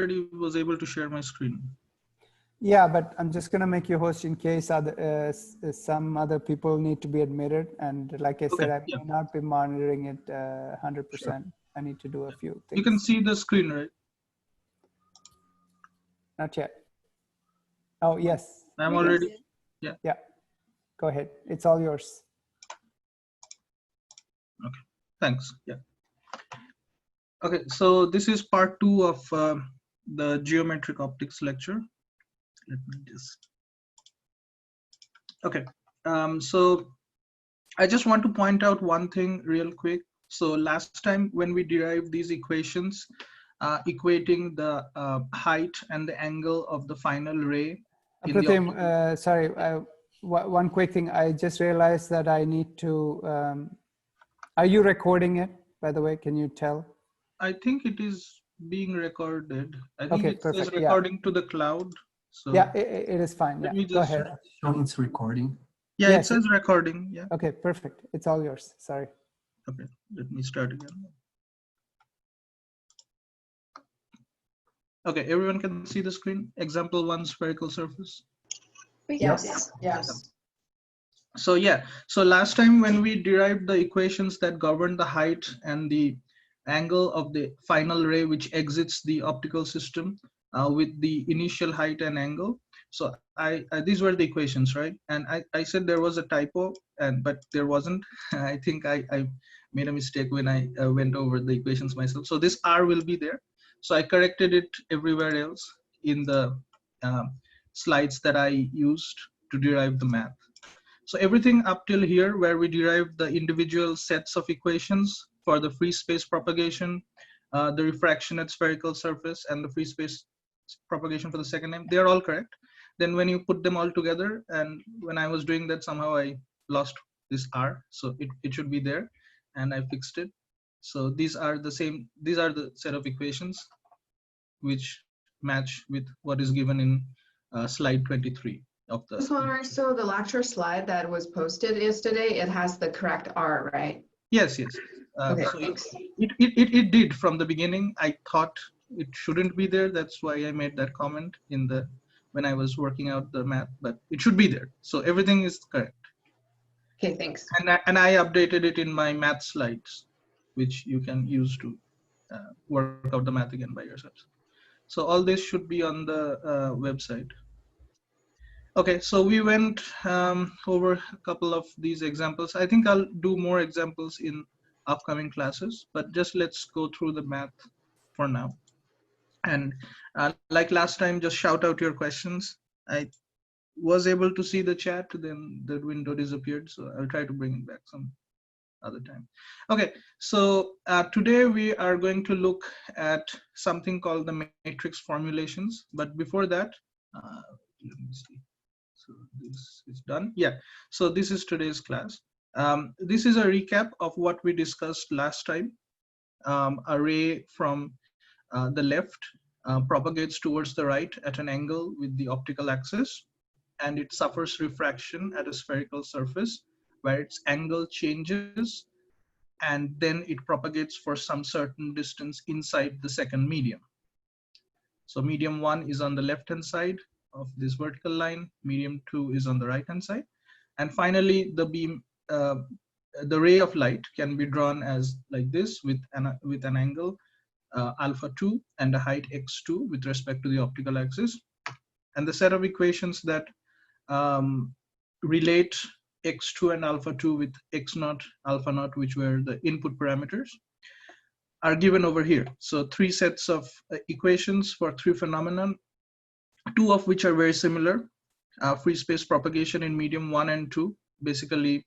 already was able to share my screen. Yeah, but I'm just going to make you host in case some other people need to be admitted. And like I said, I may not be monitoring it 100%. Sure. I need to do a few things. You can see the screen, right? Not yet. Oh, yes. I'm already, yeah. Yeah, go ahead. It's all yours. Okay, thanks. Yeah. Okay, so this is part 2 of the geometric optics lecture. Let me just, okay. So I just want to point out one thing real quick. So last time when we derived these equations, equating the height and the angle of the final ray. Sorry, one quick thing. I just realized that I need to, are you recording it, by the way? Can you tell? I think it is being recorded. I think okay, it perfect. says recording to the cloud. So yeah, it is fine. Yeah, go ahead. Showing it's recording. Yeah, yes, it says recording. Yeah. Okay, perfect. It's all yours. Sorry. Okay, let me start again. Okay, everyone can see the screen. Example 1, spherical surface. Yes. Yes. So yeah, so last time when we derived the equations that govern the height and the angle of the final ray which exits the optical system with the initial height and angle. So these were the equations, right? And I said there was a typo, but there wasn't. I think I made a mistake when I went over the equations myself. So this R will be there. So I corrected it everywhere else in the slides that I used to derive the math. So everything up till here where we derived the individual sets of equations for the free space propagation, the refraction at spherical surface, and the free space propagation for the second name, they are all correct. Then when you put them all together, and when I was doing that, somehow I lost this R. So it should be there, and I fixed it. So these are the same, these are the set of equations which match with what is given in slide 23. So the lecture slide that was posted yesterday, it has the correct R, right? Yes, yes. Okay, so thanks. It did from the beginning. I thought it shouldn't be there. That's why I made that comment in the when I was working out the math, but it should be there. So everything is correct. Okay, thanks. And I updated it in my math slides, which you can use to work out the math again by yourselves. So all this should be on the website. Okay, so we went over a couple of these examples. I think I'll do more examples in upcoming classes, but just let's go through the math for now. And like last time, just shout out your questions. I was able to see the chat, then the window disappeared, so I'll try to bring it back some other time. Okay, so today we are going to look at something called the matrix formulations. But before that, let me see. So this is done. Yeah, so this is today's class. This is a recap of what we discussed last time. A ray from the left propagates towards the right at an angle with the optical axis, and it suffers refraction at a spherical surface where its angle changes, and then it propagates for some certain distance inside the second medium. So medium 1 is on the left hand side of this vertical line, medium 2 is on the right hand side, and finally the beam, the ray of light can be drawn as like this with an angle alpha 2 and a height x2 with respect to the optical axis, and the set of equations that relate x2 and alpha 2 with x0, alpha 0, which were the input parameters, are given over here. So 3 sets of equations for 3 phenomena, 2 of which are very similar. Free space propagation in medium 1 and 2 basically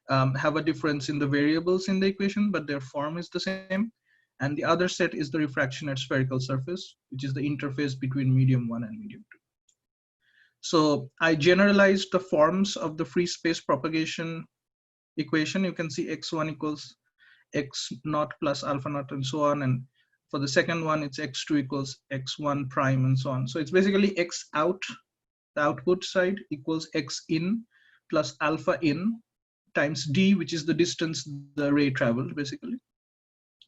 have a difference in the variables in the equation, but their form is the same. And the other set is the refraction at spherical surface, which is the interface between medium 1 and medium 2. So I generalized the forms of the free space propagation equation. You can see x1 equals x0 plus alpha 0 and so on. And for the second one, it's x2 equals x1 prime and so on. So it's basically x out, the output side, equals x in plus alpha in times d, which is the distance the ray traveled basically.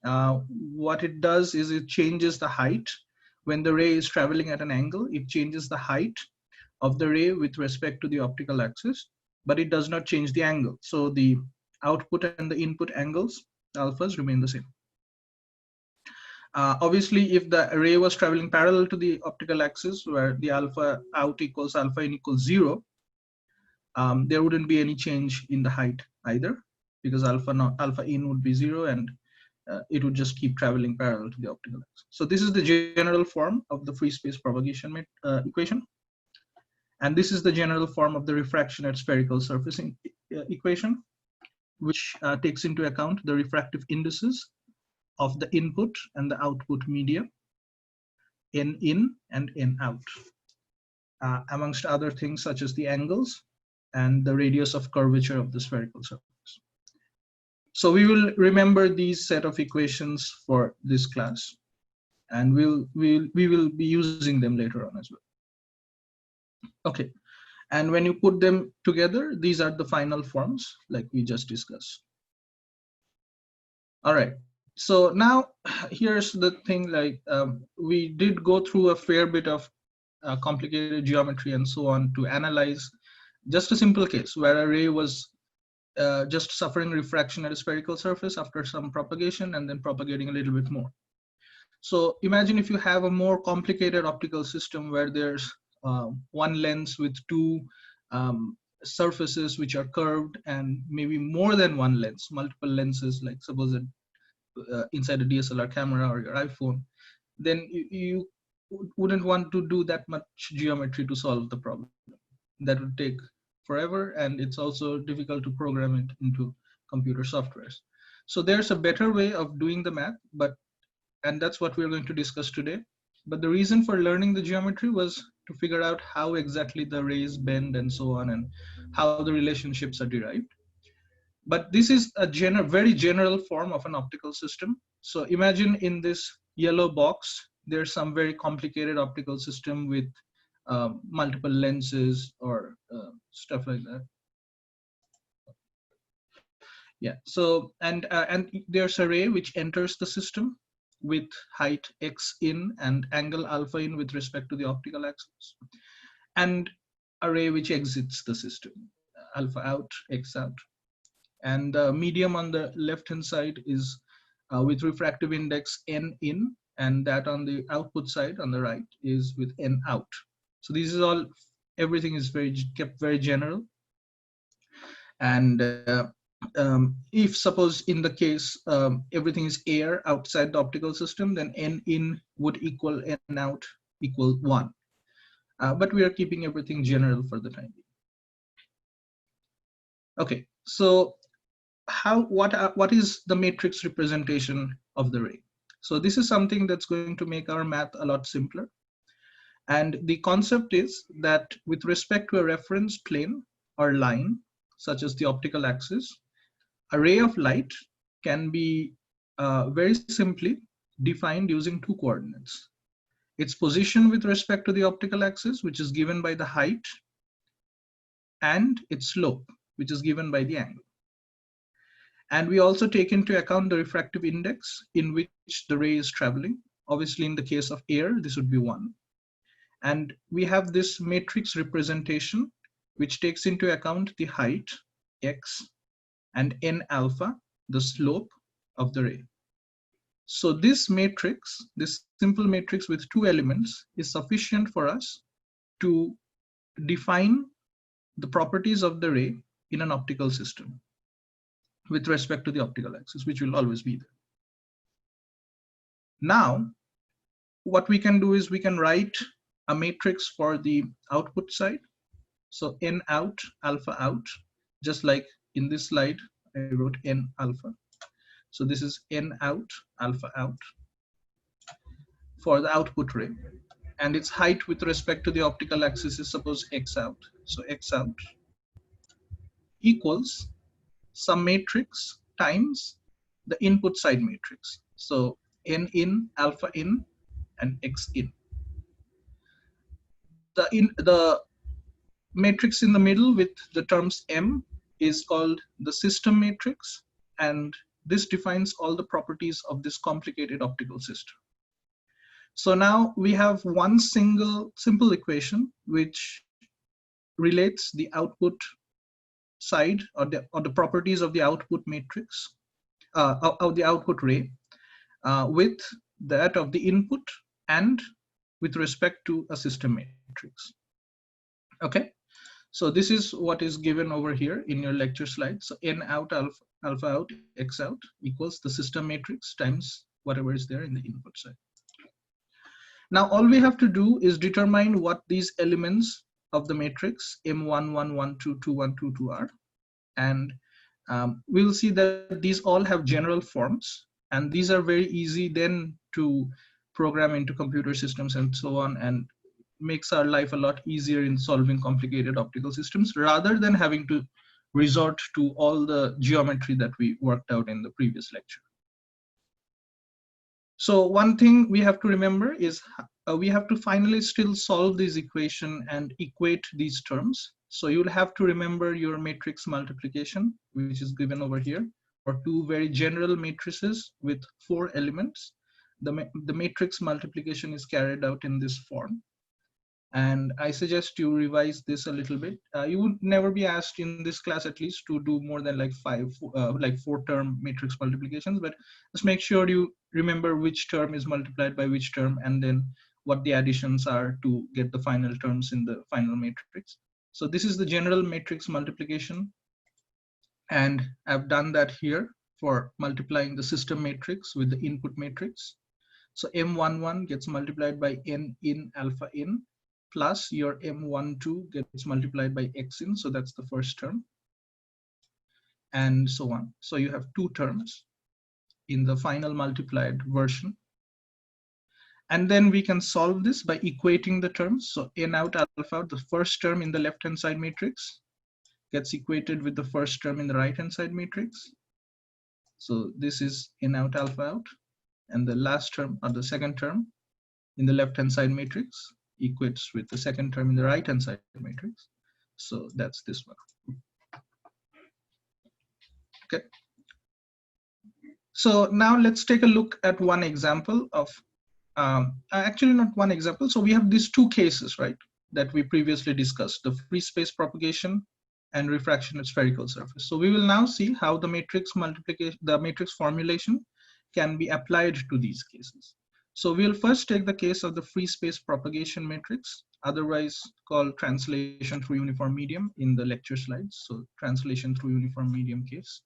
What it does is it changes the height when the ray is traveling at an angle, it changes the height of the ray with respect to the optical axis, but it does not change the angle. So the output and the input angles, alphas, remain the same. Obviously, if the ray was traveling parallel to the optical axis, where the alpha out equals alpha in equals 0, there wouldn't be any change in the height either, because alpha in would be 0, and it would just keep traveling parallel to the optical axis. So this is the general form of the free space propagation equation. And this is the general form of the refraction at spherical surface equation, which takes into account the refractive indices of the input and the output media, n in and n out, amongst other things such as the angles and the radius of curvature of the spherical surface. So we will remember these set of equations for this class, and we will be using them later on as well. Okay, and when you put them together, these are the final forms like we just discussed. All right, so now here's the thing, like we did go through a fair bit of complicated geometry and so on to analyze just a simple case where a ray was just suffering refraction at a spherical surface after some propagation and then propagating a little bit more. So imagine if you have a more complicated optical system where there's one lens with two surfaces which are curved, and maybe more than one lens, multiple lenses, like suppose inside a DSLR camera or your iPhone, then you wouldn't want to do that much geometry to solve the problem. That would take forever, and it's also difficult to program it into computer softwares. So there's a better way of doing the math, and that's what we're going to discuss today. But the reason for learning the geometry was to figure out how exactly the rays bend and so on, and how the relationships are derived. But this is a very general form of an optical system. So imagine in this yellow box, there's some very complicated optical system with multiple lenses or stuff like that. Yeah. So and there's a ray which enters the system with height x in and angle alpha in with respect to the optical axis, and a ray which exits the system, alpha out, x out. And the medium on the left hand side is with refractive index n in, and that on the output side on the right is with n out. So this is all, everything is kept very general. And if suppose in the case everything is air outside the optical system, then n in would equal n out equal 1. But we are keeping everything general for the time being. Okay, so what is the matrix representation of the ray? So this is something that's going to make our math a lot simpler. And the concept is that with respect to a reference plane or line, such as the optical axis, a ray of light can be very simply defined using two coordinates. Its position with respect to the optical axis, which is given by the height, and its slope, which is given by the angle. And we also take into account the refractive index in which the ray is traveling. Obviously, in the case of air, this would be 1. And we have this matrix representation, which takes into account the height, x, and n alpha, the slope of the ray. So this matrix, this simple matrix with two elements, is sufficient for us to define the properties of the ray in an optical system with respect to the optical axis, which will always be there. Now, what we can do is we can write a matrix for the output side. So n out, alpha out, just like in this slide, I wrote n alpha. So this is n out, alpha out for the output ray. And its height with respect to the optical axis is suppose x out. So x out equals some matrix times the input side matrix. So n in, alpha in, and x in. The matrix in the middle with the terms m is called the system matrix, and this defines all the properties of this complicated optical system. So now we have one simple equation which relates the output side or the properties of the output matrix, of the output ray, with that of the input and with respect to a system matrix. Okay, so this is what is given over here in your lecture slide. So n out alpha out x out equals the system matrix times whatever is there in the input side. Now all we have to do is determine what these elements of the matrix M1, 1, 1, 2, 2, 1, 2, 2 are. And we'll see that these all have general forms, and these are very easy then to program into computer systems and so on, and makes our life a lot easier in solving complicated optical systems rather than having to resort to all the geometry that we worked out in the previous lecture. So one thing we have to remember is we have to finally still solve this equation and equate these terms. So you'll have to remember your matrix multiplication, which is given over here, for two very general matrices with 4 elements. The matrix multiplication is carried out in this form. And I suggest you revise this a little bit. You would never be asked in this class at least to do more than like 4 term matrix multiplications, but just make sure you remember which term is multiplied by which term and then what the additions are to get the final terms in the final matrix. So this is the general matrix multiplication, and I've done that here for multiplying the system matrix with the input matrix. So M11 gets multiplied by n in alpha in, plus your M12 gets multiplied by x in, so that's the first term, and so on. So you have 2 terms in the final multiplied version. And then we can solve this by equating the terms. So n out alpha out, the first term in the left-hand side matrix, gets equated with the first term in the right-hand side matrix. So this is n out alpha out, and the last term or the second term in the left-hand side matrix equates with the second term in the right-hand side matrix. So that's this one. Okay. So now let's take a look at one example of, actually not one example. So we have these 2 cases, right, that we previously discussed, the free space propagation and refraction at spherical surface. So we will now see how the matrix multiplication, the matrix formulation can be applied to these cases. So we'll first take the case of the free space propagation matrix, otherwise called translation through uniform medium in the lecture slides. So translation through uniform medium case.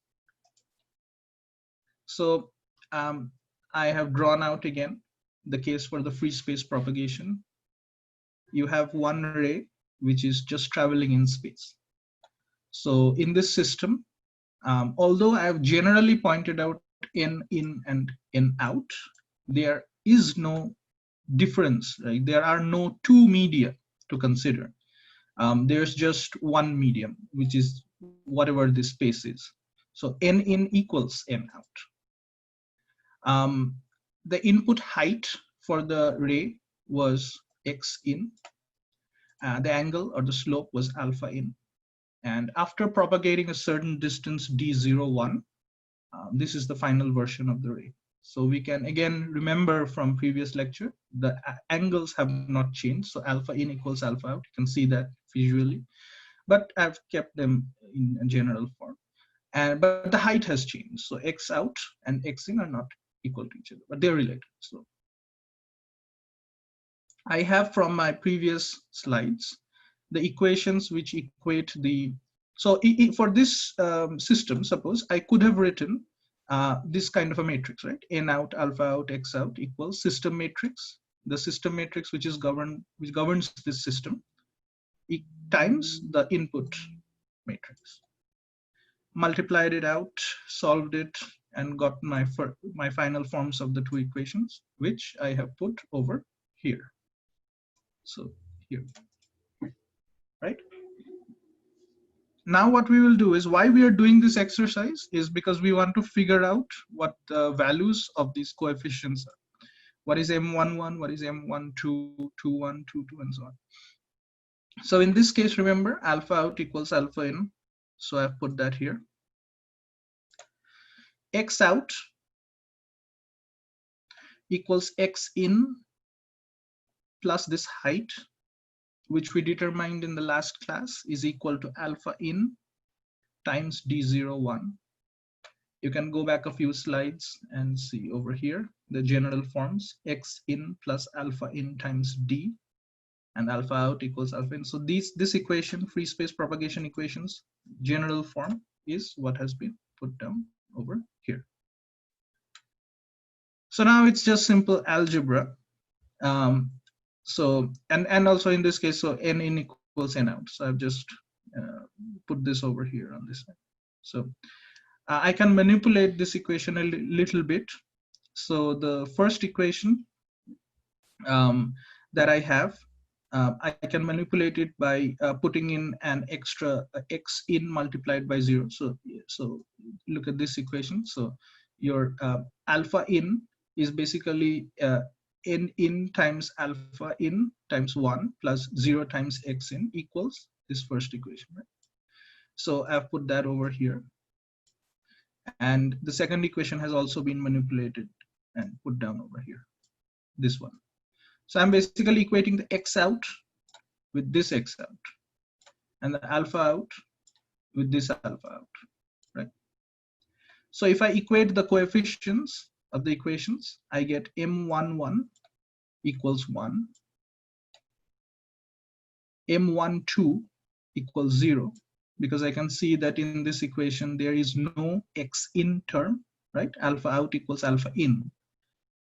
So I have drawn out again the case for the free space propagation. You have one ray which is just traveling in space. So in this system, although I have generally pointed out n in and n out, there is no difference, right? There are no 2 media to consider. There's just one medium, which is whatever this space is. So n in equals n out. The input height for the ray was x in. The angle or the slope was alpha in. And after propagating a certain distance d01, this is the final version of the ray. So we can again remember from previous lecture, the angles have not changed. So alpha in equals alpha out. You can see that visually, but I've kept them in a general form. But the height has changed. So x out and x in are not equal to each other, but they're related. So I have from my previous slides the equations which equate the, so for this system, suppose I could have written this kind of a matrix, right? N out, alpha out, x out equals system matrix. The system matrix which governs this system times the input matrix. Multiplied it out, solved it, and got my final forms of the 2 equations, which I have put over here. So here, right? Now what we will do is, why we are doing this exercise is because we want to figure out what the values of these coefficients are. What is M11, what is M12, 21, 22, and so on. So in this case, remember, alpha out equals alpha in. So I've put that here. X out equals x in plus this height, which we determined in the last class, is equal to alpha in times d01. You can go back a few slides and see over here the general forms: x in plus alpha in times d, and alpha out equals alpha in. So this equation, free space propagation equations, general form is what has been put down over here. So now it's just simple algebra. So and also in this case, so n in equals n out. So I've just put this over here on this side. So I can manipulate this equation a little bit. So the first equation that I have, I can manipulate it by putting in an extra x in multiplied by 0. So look at this equation. So your alpha in is basically n in times alpha in times 1 plus 0 times x in equals this first equation, right? So I've put that over here. And the second equation has also been manipulated and put down over here, this one. So I'm basically equating the x out with this x out, and the alpha out with this alpha out, right? So if I equate the coefficients of the equations, I get m11 equals 1, m12 equals 0, because I can see that in this equation there is no x in term, right? Alpha out equals alpha in.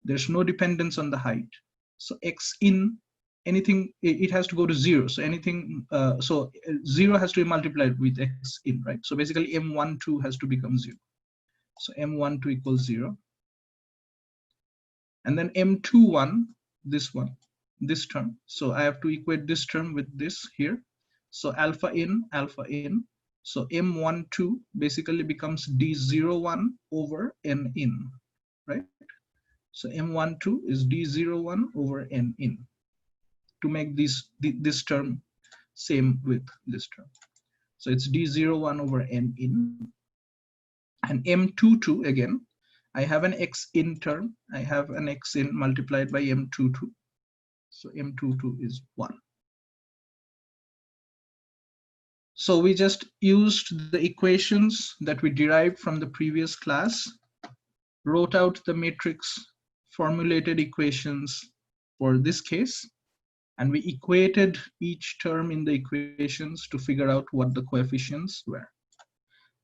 There's no dependence on the height. So x in, anything, it has to go to 0. So anything, 0 has to be multiplied with x in, right? So basically m12 has to become 0. So m12 equals 0. And then m21, this one, this term. So I have to equate this term with this here. So alpha in, alpha in. So m12 basically becomes d01 over n in, right? So m12 is d01 over n in, to make this term same with this term. So it's d01 over n in. And m22, again, I have an x in term. I have an x in multiplied by m22. So m22 is 1. So we just used the equations that we derived from the previous class, wrote out the matrix formulated equations for this case, and we equated each term in the equations to figure out what the coefficients were.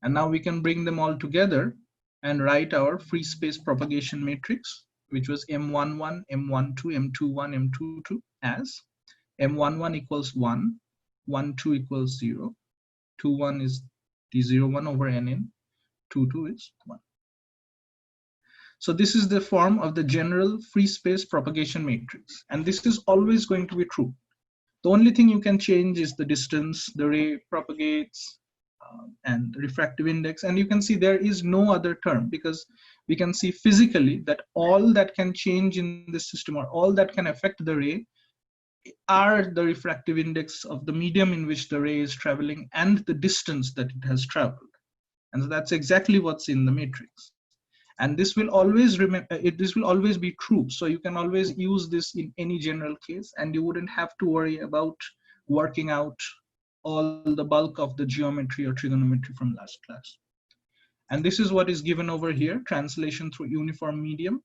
And now we can bring them all together and write our free space propagation matrix, which was m11, m12, m21, m22 as m11 equals 1, 12 equals 0, 21 is d01 over n in, 22 is 1. So this is the form of the general free space propagation matrix, and this is always going to be true. The only thing you can change is the distance the ray propagates and the refractive index, and you can see there is no other term, because we can see physically that all that can change in this system, or all that can affect the ray, are the refractive index of the medium in which the ray is traveling and the distance that it has traveled. And so that's exactly what's in the matrix. And this will always this will always be true. So you can always use this in any general case, and you wouldn't have to worry about working out all the bulk of the geometry or trigonometry from last class. And this is what is given over here, translation through uniform medium.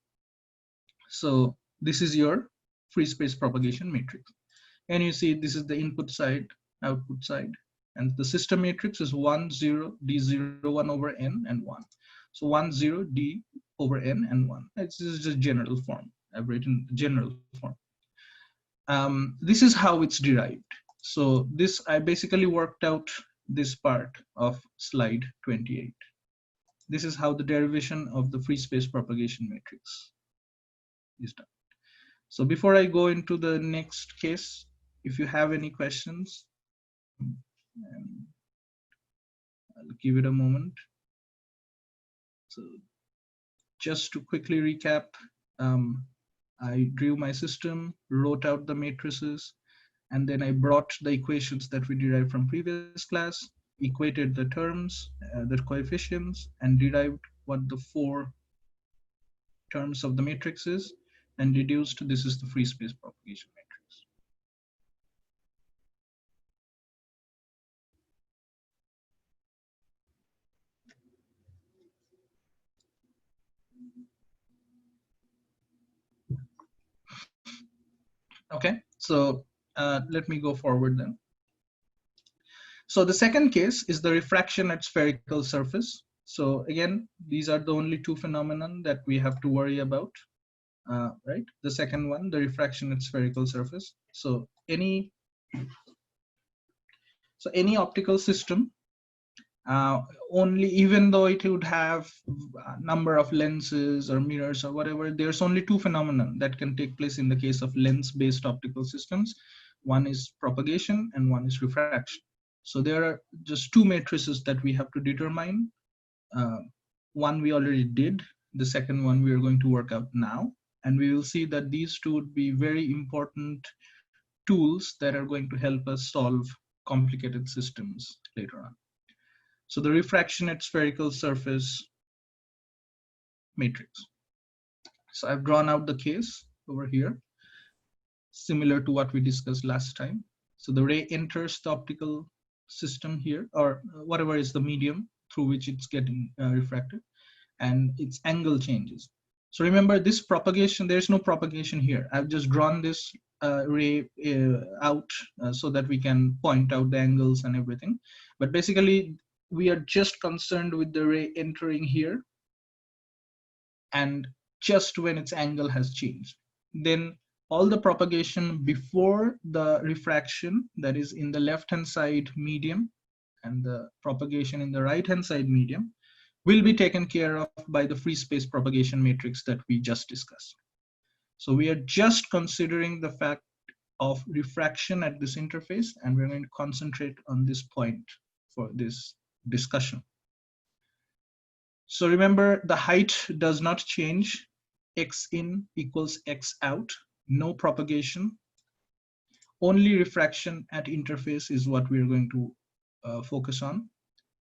So this is your free space propagation matrix. And you see this is the input side, output side. And the system matrix is 1, 0, d01 over n, and 1. So 1, 0, d over n, and 1. This is just general form. I've written general form. This is how it's derived. So this, I basically worked out this part of slide 28. This is how the derivation of the free space propagation matrix is done. So before I go into the next case, if you have any questions, I'll give it a moment. So just to quickly recap, I drew my system, wrote out the matrices, and then I brought the equations that we derived from previous class, equated the terms, the coefficients, and derived what the 4 terms of the matrix is, and deduced this is the free space propagation matrix. Okay, so let me go forward then. So the second case is the refraction at spherical surface. So again, these are the only two phenomenon that we have to worry about, right? The second one, the refraction at spherical surface. So any optical system, only, even though it would have a number of lenses or mirrors or whatever, there's only two phenomena that can take place in the case of lens-based optical systems. One is propagation and one is refraction. So there are just two matrices that we have to determine. One we already did, the second one we are going to work out now, and we will see that these two would be very important tools that are going to help us solve complicated systems later on. So the refraction at spherical surface matrix. So I've drawn out the case over here, similar to what we discussed last time. So the ray enters the optical system here, or whatever is the medium through which it's getting refracted, and its angle changes. So remember this propagation, there's no propagation here. I've just drawn this ray out so that we can point out the angles and everything. But basically, we are just concerned with the ray entering here and just when its angle has changed. Then all the propagation before the refraction, that is in the left-hand side medium, and the propagation in the right-hand side medium, will be taken care of by the free space propagation matrix that we just discussed. So we are just considering the fact of refraction at this interface, and we're going to concentrate on this point for this discussion. So remember, the height does not change. X in equals X out, no propagation. Only refraction at interface is what we're going to focus on.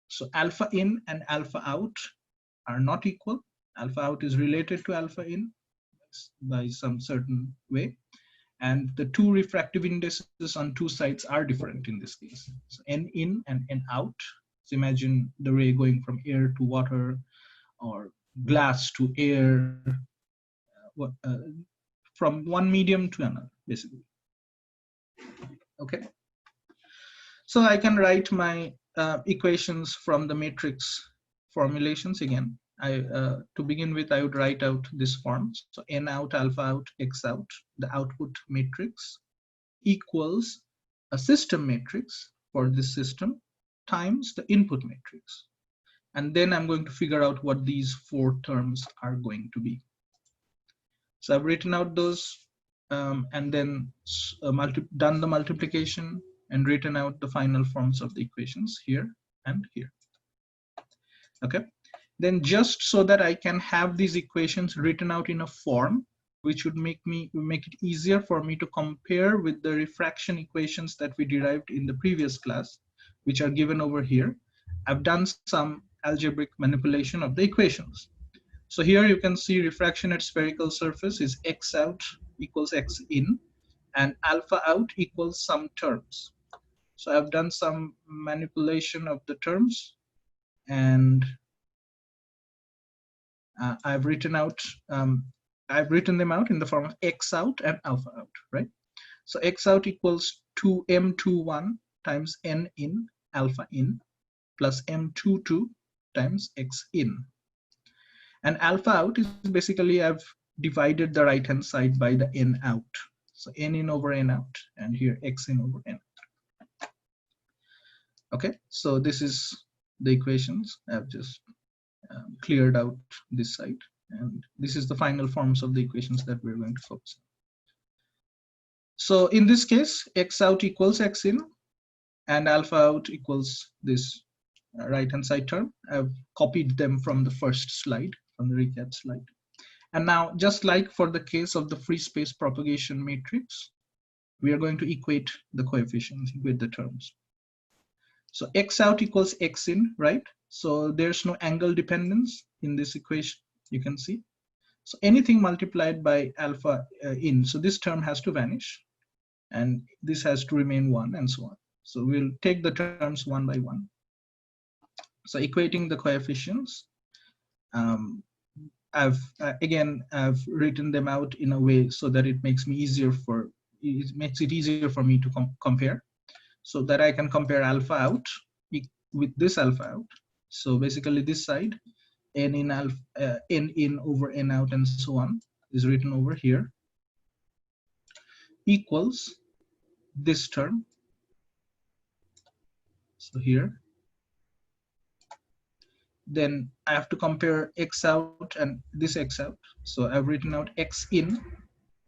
So alpha in and alpha out are not equal. Alpha out is related to alpha in by some certain way. And the two refractive indices on two sides are different in this case. So N in and N out. So imagine the ray going from air to water or glass to air, from one medium to another, basically. Okay. So I can write my equations from the matrix formulations again. To begin with, I would write out this form. So N out, alpha out, X out, the output matrix equals a system matrix for this system times the input matrix. And then I'm going to figure out what these four terms are going to be. So I've written out those and then done the multiplication and written out the final forms of the equations here and here. Okay. Then just so that I can have these equations written out in a form which would make it easier for me to compare with the refraction equations that we derived in the previous class, which are given over here, I've done some algebraic manipulation of the equations. So here you can see refraction at spherical surface is X out equals X in, and alpha out equals some terms. So I've done some manipulation of the terms, and I've written them out in the form of X out and alpha out, right? So X out equals 2m21 times N in alpha in plus m22 times X in. And alpha out is basically, I've divided the right hand side by the N out. So N in over N out, and here X in over N out. Okay, so this is the equations. I've just cleared out this side, and this is the final forms of the equations that we're going to focus on. So in this case, X out equals X in, and alpha out equals this right hand side term. I've copied them from the first slide, from the recap slide. And now, just like for the case of the free space propagation matrix, we are going to equate the coefficients with the terms. So X out equals X in, right? So there's no angle dependence in this equation, you can see. So anything multiplied by alpha in, so this term has to vanish, and this has to remain 1, and so on. So we'll take the terms one by one. So equating the coefficients, I've written them out in a way so that it makes me easier for it makes it easier for me to compare, so that I can compare alpha out with this alpha out. So basically this side, n in alpha, n in over n out and so on is written over here, equals this term. So here, then I have to compare x out and this x out. So I've written out x in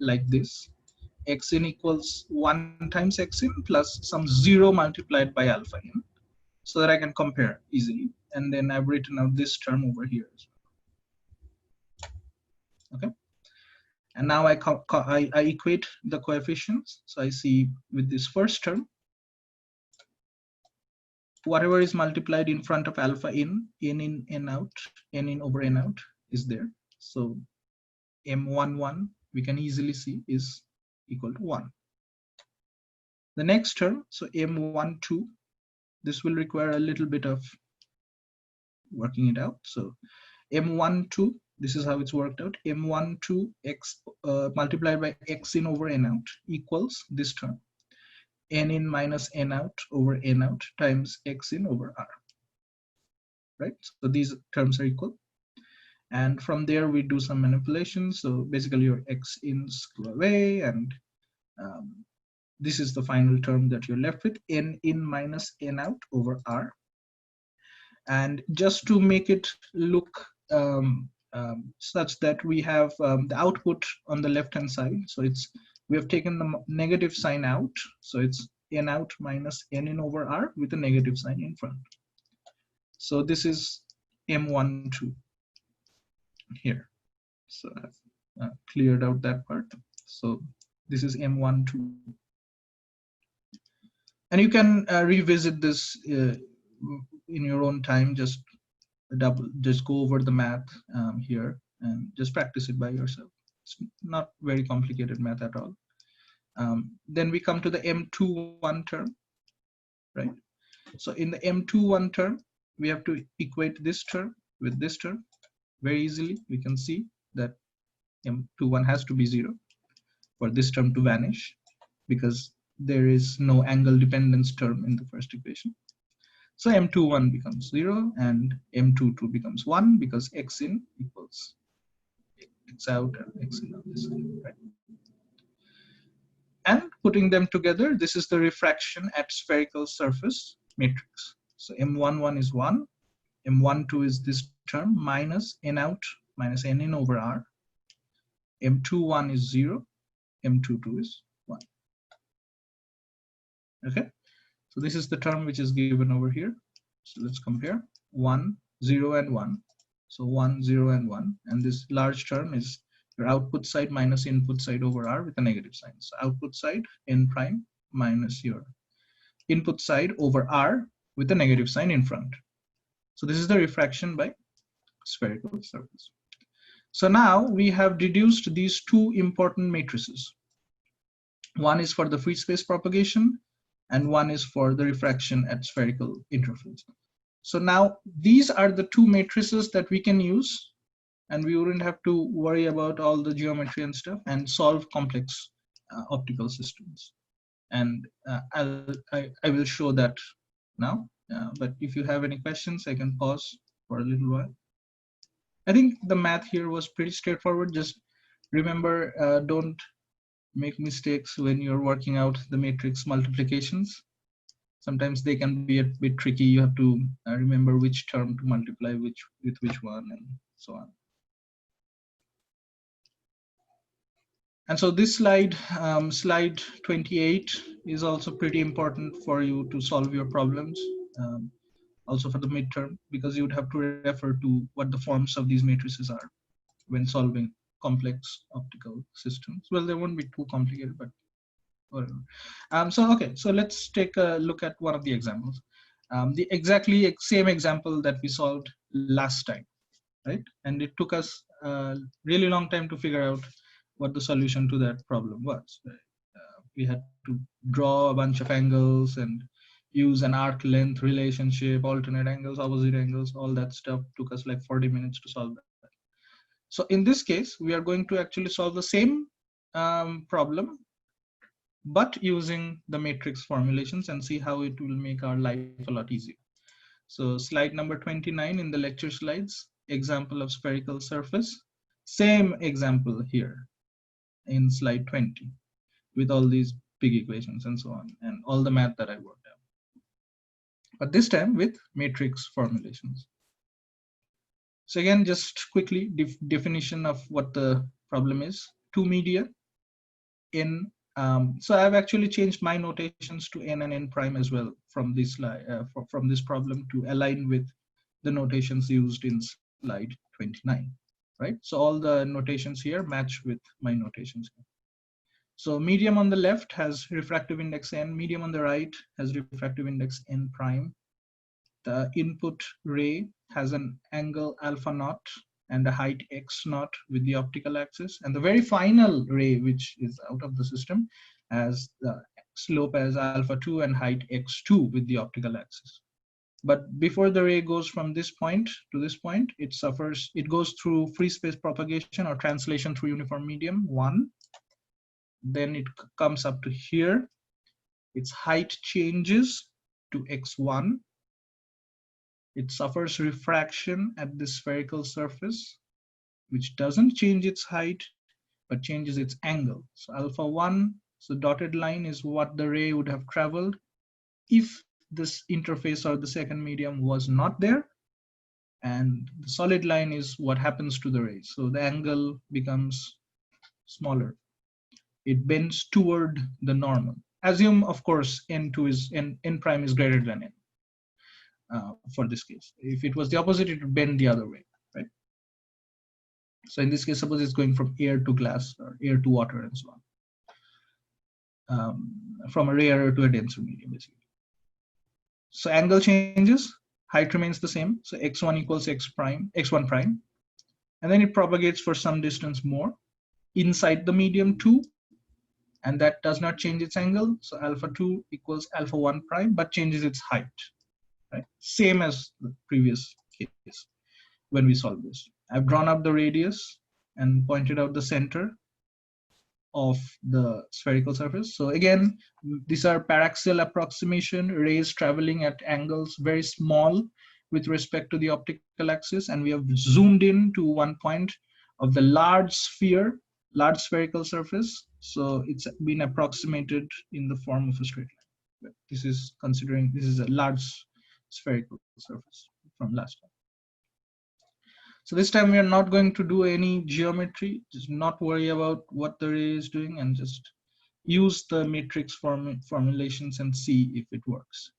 like this. X in equals 1 times x in plus some 0 multiplied by alpha in, so that I can compare easily. And then I've written out this term over here. Okay. And now I equate the coefficients. So I see with this first term, whatever is multiplied in front of alpha in, n in, n out, n in over n out is there. So m11 we can easily see is equal to 1. The next term, so m12, this will require a little bit of working it out. So m12, this is how it's worked out. M12 x multiplied by x in over n out equals this term, n in minus n out over n out times x in over r. Right? So these terms are equal. And from there we do some manipulations. So basically your x ins go away, and this is the final term that you're left with, n in minus n out over r. And just to make it look such that we have the output on the left hand side, so we have taken the negative sign out, so it's n out minus n in over r with a negative sign in front. So this is m12 here. So I've cleared out that part. So this is m12, and you can revisit this in your own time. Just go over the math here and just practice it by yourself. It's not very complicated math at all. Then we come to the m21 term, right? So in the m21 term, we have to equate this term with this term. Very easily, we can see that m21 has to be 0 for this term to vanish, because there is no angle dependence term in the first equation. So m21 becomes 0 and m22 becomes 1, because x in equals x out and x in on this side, right? And putting them together, this is the refraction at spherical surface matrix. So m11 is 1, m12 is this term minus n out minus n in over r, m21 is 0, m22 is 1. Okay, so this is the term which is given over here. So let's compare 1, 0, and 1. So 1, 0, and 1. And this large term is your output side minus input side over r with a negative sign. So output side n prime minus your input side over r with a negative sign in front. So this is the refraction by spherical surface. So now we have deduced these two important matrices. One is for the free space propagation, and one is for the refraction at spherical interface. So now these are the two matrices that we can use, and we wouldn't have to worry about all the geometry and stuff and solve complex optical systems. And I will show that now. But if you have any questions, I can pause for a little while. I think the math here was pretty straightforward. Just remember, don't make mistakes when you're working out the matrix multiplications. Sometimes they can be a bit tricky. You have to remember which term to multiply with which one, and so on. And so this slide, slide 28, is also pretty important for you to solve your problems, also for the midterm, because you would have to refer to what the forms of these matrices are when solving complex optical systems. Well, they won't be too complicated, but whatever. So let's take a look at one of the examples. The exactly same example that we solved last time, right? And it took us a really long time to figure out what the solution to that problem was. We had to draw a bunch of angles and use an arc length relationship, alternate angles, opposite angles, all that stuff took us like 40 minutes to solve that. So in this case, we are going to actually solve the same problem but using the matrix formulations, and see how it will make our life a lot easier. So slide number 29 in the lecture slides, example of spherical surface. Same example here in slide 20 with all these big equations and so on, and all the math that I worked out. But this time with matrix formulations. So again, just quickly, definition of what the problem is. Two media in, so I've actually changed my notations to n and n prime as well from this slide, from this problem to align with the notations used in slide 29, right? So all the notations here match with my notations here. So medium on the left has refractive index n, medium on the right has refractive index n prime. The input ray has an angle alpha naught and a height x naught with the optical axis. And the very final ray, which is out of the system, has the slope as alpha 2 and height x2 with the optical axis. But before the ray goes from this point to this point, it goes through free space propagation or translation through uniform medium 1. Then it comes up to here. Its height changes to x1. It suffers refraction at the spherical surface, which doesn't change its height, but changes its angle. So alpha 1, so dotted line is what the ray would have traveled if this interface or the second medium was not there. And the solid line is what happens to the ray. So the angle becomes smaller. It bends toward the normal. Assume, of course, n2 is n prime is greater than n. For this case, if it was the opposite, it would bend the other way, right? So in this case, suppose it's going from air to glass or air to water and so on, from a rarer to a denser medium, basically. So angle changes, height remains the same. So x1 equals x1 prime, and then it propagates for some distance more inside the medium 2, and that does not change its angle. So alpha 2 equals alpha 1 prime, but changes its height, right? Same as the previous case when we solved this. I've drawn up the radius and pointed out the center of the spherical surface. So again, these are paraxial approximation, rays traveling at angles very small with respect to the optical axis, and we have zoomed in to one point of the large sphere, large spherical surface. So it's been approximated in the form of a straight line. This is considering this is a large spherical surface from last time. So this time we are not going to do any geometry, just not worry about what the ray is doing and just use the matrix formulations and see if it works.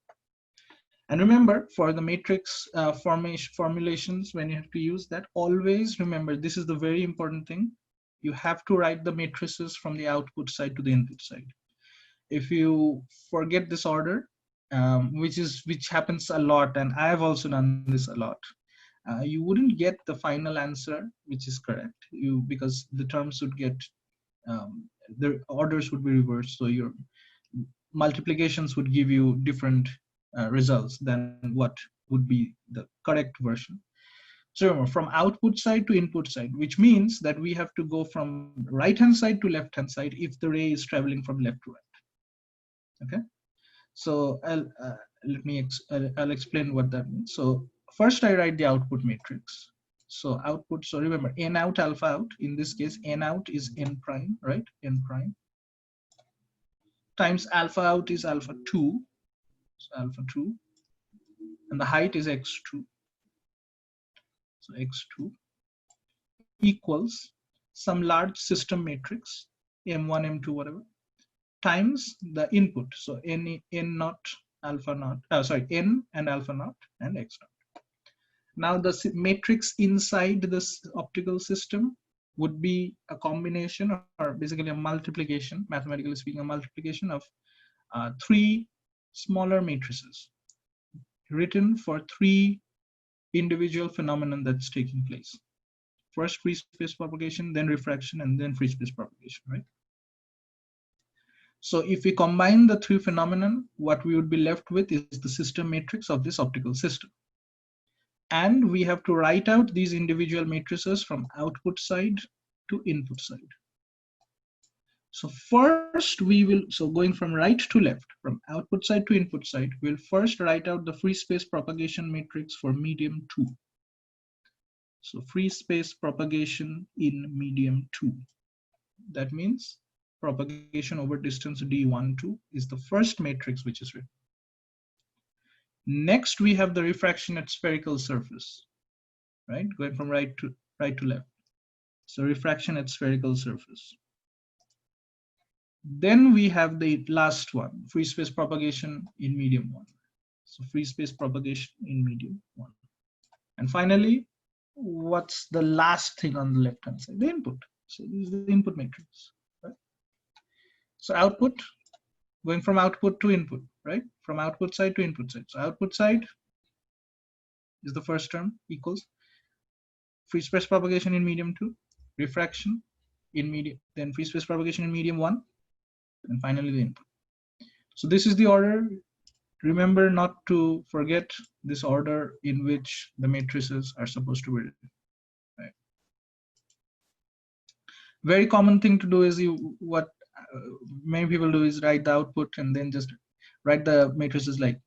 And remember, for the matrix formulations, when you have to use that, always remember, this is the very important thing. You have to write the matrices from the output side to the input side. If you forget this order, which happens a lot, and I have also done this a lot, you wouldn't get the final answer, which is correct, because the terms would get, the orders would be reversed. So your multiplications would give you different results than what would be the correct version. So remember, from output side to input side, which means that we have to go from right-hand side to left-hand side if the ray is traveling from left to right. Okay, so I'll explain what that means. So first I write the output matrix. So output, so remember, n out alpha out, in this case n out is n prime, right? N prime times alpha out is alpha 2, so alpha 2, and the height is x2. So x2 equals some large system matrix, m1, m2, whatever, times the input. So n naught alpha naught, sorry, n and alpha naught and x naught. Now the matrix inside this optical system would be a combination, or basically a multiplication, mathematically speaking, a multiplication of 3 smaller matrices written for 3 individual phenomenon that's taking place. First free space propagation, then refraction, and then free space propagation, right? So if we combine the 3 phenomenon, what we would be left with is the system matrix of this optical system. And we have to write out these individual matrices from output side to input side. So first we will, so going from right to left, from output side to input side, we'll first write out the free space propagation matrix for medium 2. So free space propagation in medium 2. That means propagation over distance d12 is the first matrix which is written. Next we have the refraction at spherical surface, right? Going from right to left. So refraction at spherical surface. Then we have the last one, free space propagation in medium 1. So free space propagation in medium 1. And finally, what's the last thing on the left hand side? The input. So this is the input matrix, right? So output, going from output to input, right? From output side to input side. So output side is the first term, equals free space propagation in medium 2, refraction in medium, then free space propagation in medium 1, and finally the input. So this is the order. Remember not to forget this order in which the matrices are supposed to be written. Right? Very common thing to do is what many people do is write the output and then just write the matrices like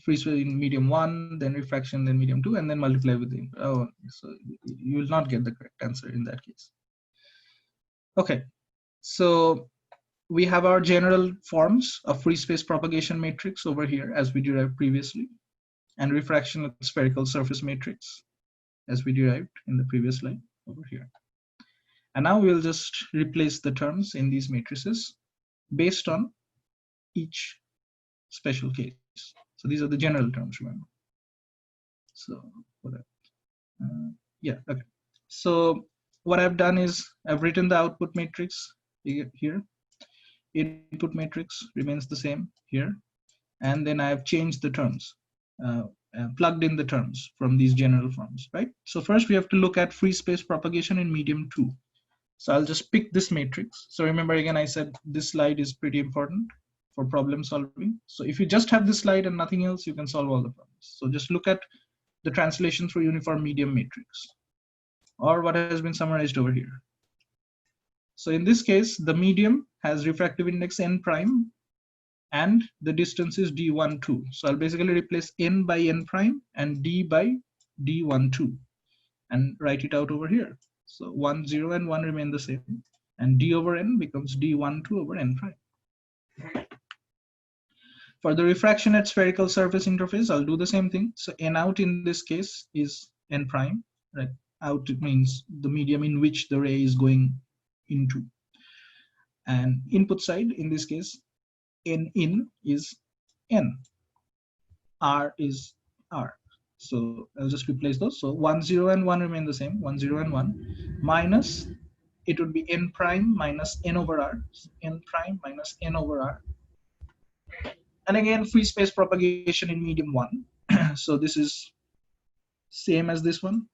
free space in medium 1, then refraction, then medium 2, and then multiply with the input. Oh, so you will not get the correct answer in that case. Okay, so we have our general forms of free space propagation matrix over here as we derived previously, and refraction at spherical surface matrix as we derived in the previous slide over here. And now we'll just replace the terms in these matrices based on each special case. So these are the general terms, remember. So yeah, okay. So what I've done is I've written the output matrix here. Input matrix remains the same here. And then I have changed the terms, plugged in the terms from these general forms, right? So first we have to look at free space propagation in medium 2. So I'll just pick this matrix. So remember again, I said this slide is pretty important for problem solving. So if you just have this slide and nothing else, you can solve all the problems. So just look at the translation through uniform medium matrix, or what has been summarized over here. So in this case, the medium has refractive index n prime and the distance is d12. So I'll basically replace n by n prime and d by d12 and write it out over here. So 1, 0, and 1 remain the same, and d over n becomes d12 over n prime. For the refraction at spherical surface interface, I'll do the same thing. So n out in this case is n prime, right? Out means the medium in which the ray is going into. And input side, in this case, n in is n, r is r. So I'll just replace those. So 1, 0, and 1 remain the same, 1, 0, and 1, minus, it would be n prime minus n over r, n prime minus n over r. And again, free space propagation in medium 1. So this is same as this one,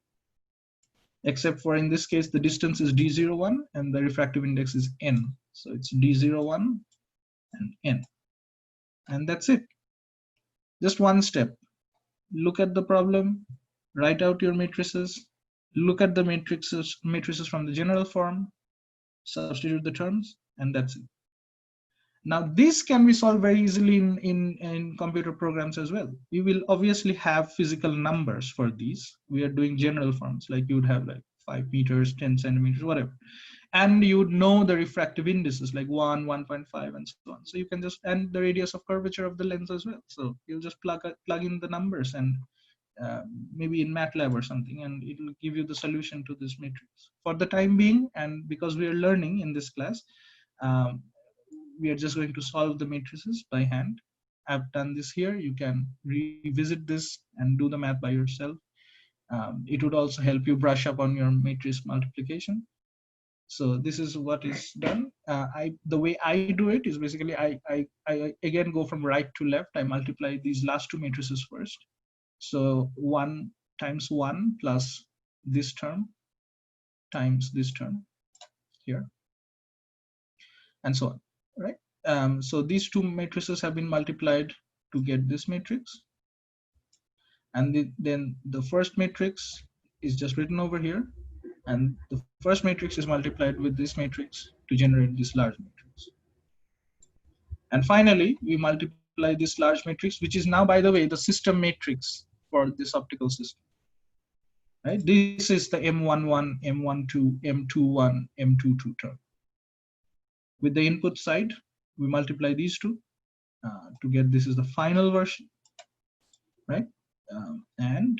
except for in this case, the distance is d01 and the refractive index is n. So it's d01 and n. And that's it. Just one step. Look at the problem, write out your matrices, look at the matrices from the general form, substitute the terms, and that's it. Now this can be solved very easily in computer programs as well. You will obviously have physical numbers for these. We are doing general forms, like you would have like 5 meters, 10 centimeters, whatever. And you would know the refractive indices like 1, 1.5, and so on. So you can just, and the radius of curvature of the lens as well. So you'll just plug in the numbers and maybe in MATLAB or something, and it will give you the solution to this matrix. For the time being, and because we are learning in this class, we are just going to solve the matrices by hand. I've done this here. You can revisit this and do the math by yourself. It would also help you brush up on your matrix multiplication. So this is what is done. The way I do it is basically I again go from right to left. I multiply these last two matrices first. So 1 times 1 plus this term times this term here, and so on, right? So these two matrices have been multiplied to get this matrix. And then the first matrix is just written over here. And the first matrix is multiplied with this matrix to generate this large matrix. And finally, we multiply this large matrix, which is now, by the way, the system matrix for this optical system. Right? This is the M11, M12, M21, M22 term. With the input side, we multiply these two to get this is the final version, right? And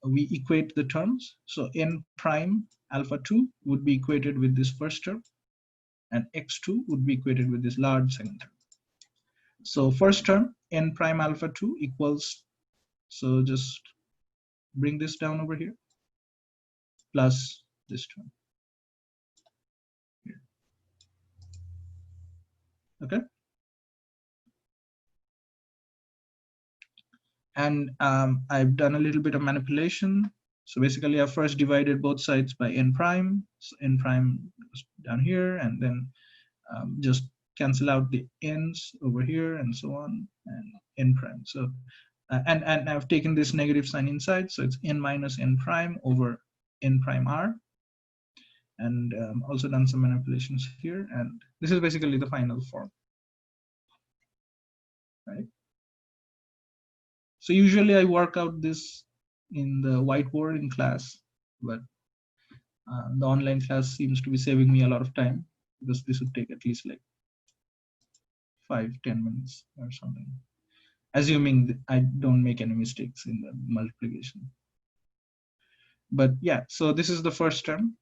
we equate the terms. So n prime alpha 2 would be equated with this first term, and x2 would be equated with this large second term. So first term, n prime alpha 2 equals, so just bring this down over here, plus this term here. Okay. And I've done a little bit of manipulation. So basically I first divided both sides by n prime. So n prime goes down here, and then just cancel out the n's over here and so on, and n prime. So and I've taken this negative sign inside, so it's n minus n prime over n prime r, and also done some manipulations here, and this is basically the final form, right? So usually I work out this in the whiteboard in class, but the online class seems to be saving me a lot of time, because this would take at least like 5-10 minutes or something, assuming that I don't make any mistakes in the multiplication. But yeah, so this is the first term,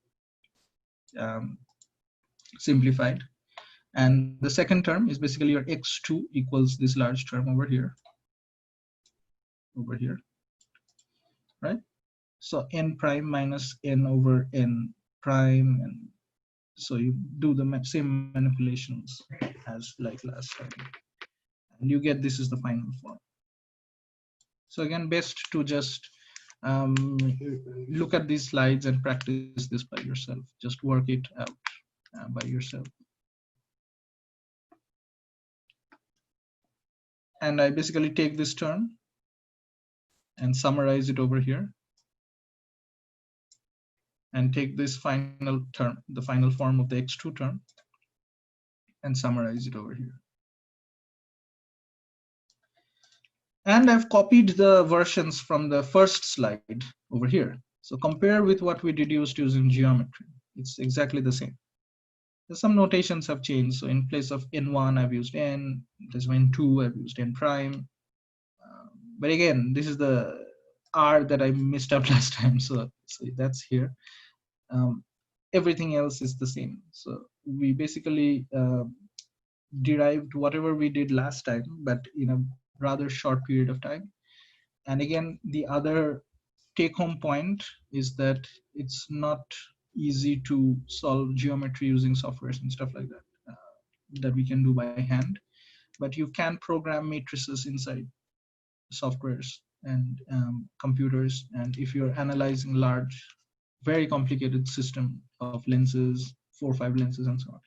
simplified. And the second term is basically your x2 equals this large term over here, right? So n prime minus n over n prime, and so you do the same manipulations as like last time, and you get this is the final form. So again, best to just look at these slides and practice this by yourself. Just work it out by yourself. And I basically take this term and summarize it over here, and take this final term, the final form of the x2 term, and summarize it over here. And I've copied the versions from the first slide over here. So compare with what we deduced using geometry. It's exactly the same. Some notations have changed. So in place of n1, I've used n. In place of n2, I've used n prime. But again, this is the r that I missed out last time. So that's here. Everything else is the same. So we basically derived whatever we did last time, but in a rather short period of time. And again, the other take-home point is that it's not easy to solve geometry using softwares and stuff like that that we can do by hand, but you can program matrices inside softwares and computers. And if you're analyzing large, very complicated system of lenses, 4 or 5 lenses and so on,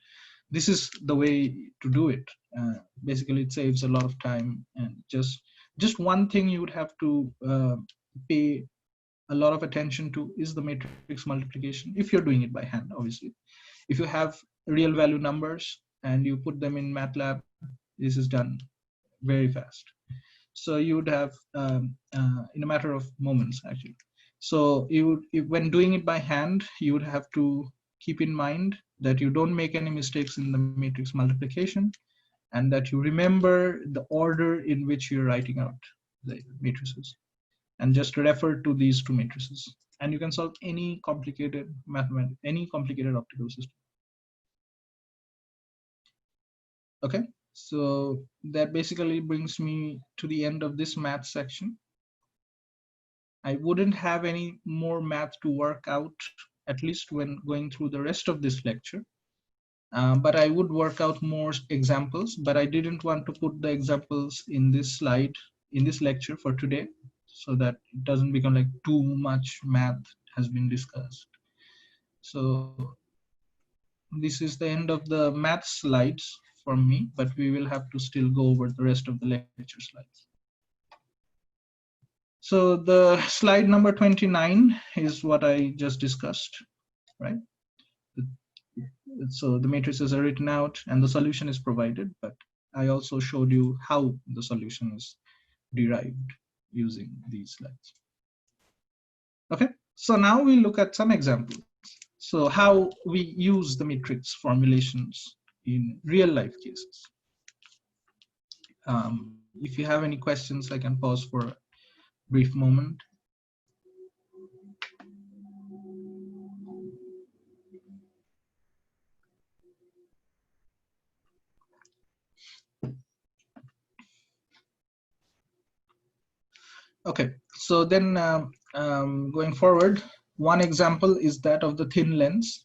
this is the way to do it. Basically, it saves a lot of time. And just one thing you would have to pay a lot of attention to is the matrix multiplication, if you're doing it by hand, obviously. If you have real value numbers and you put them in MATLAB, this is done very fast. So you would have in a matter of moments, actually. So when doing it by hand, you would have to keep in mind that you don't make any mistakes in the matrix multiplication, and that you remember the order in which you're writing out the matrices, and just refer to these two matrices, and you can solve any complicated mathematics, any complicated optical system. Okay, so that basically brings me to the end of this math section. I wouldn't have any more math to work out, at least when going through the rest of this lecture. But I would work out more examples, but I didn't want to put the examples in this slide, in this lecture for today, so that it doesn't become like too much math has been discussed. So this is the end of the math slides for me, but we will have to still go over the rest of the lecture slides. So the slide number 29 is what I just discussed, right? So the matrices are written out and the solution is provided, but I also showed you how the solution is derived using these slides. Okay, so now we look at some examples. So how we use the matrix formulations in real life cases. If you have any questions, I can pause for a brief moment. Okay, so then going forward, one example is that of the thin lens.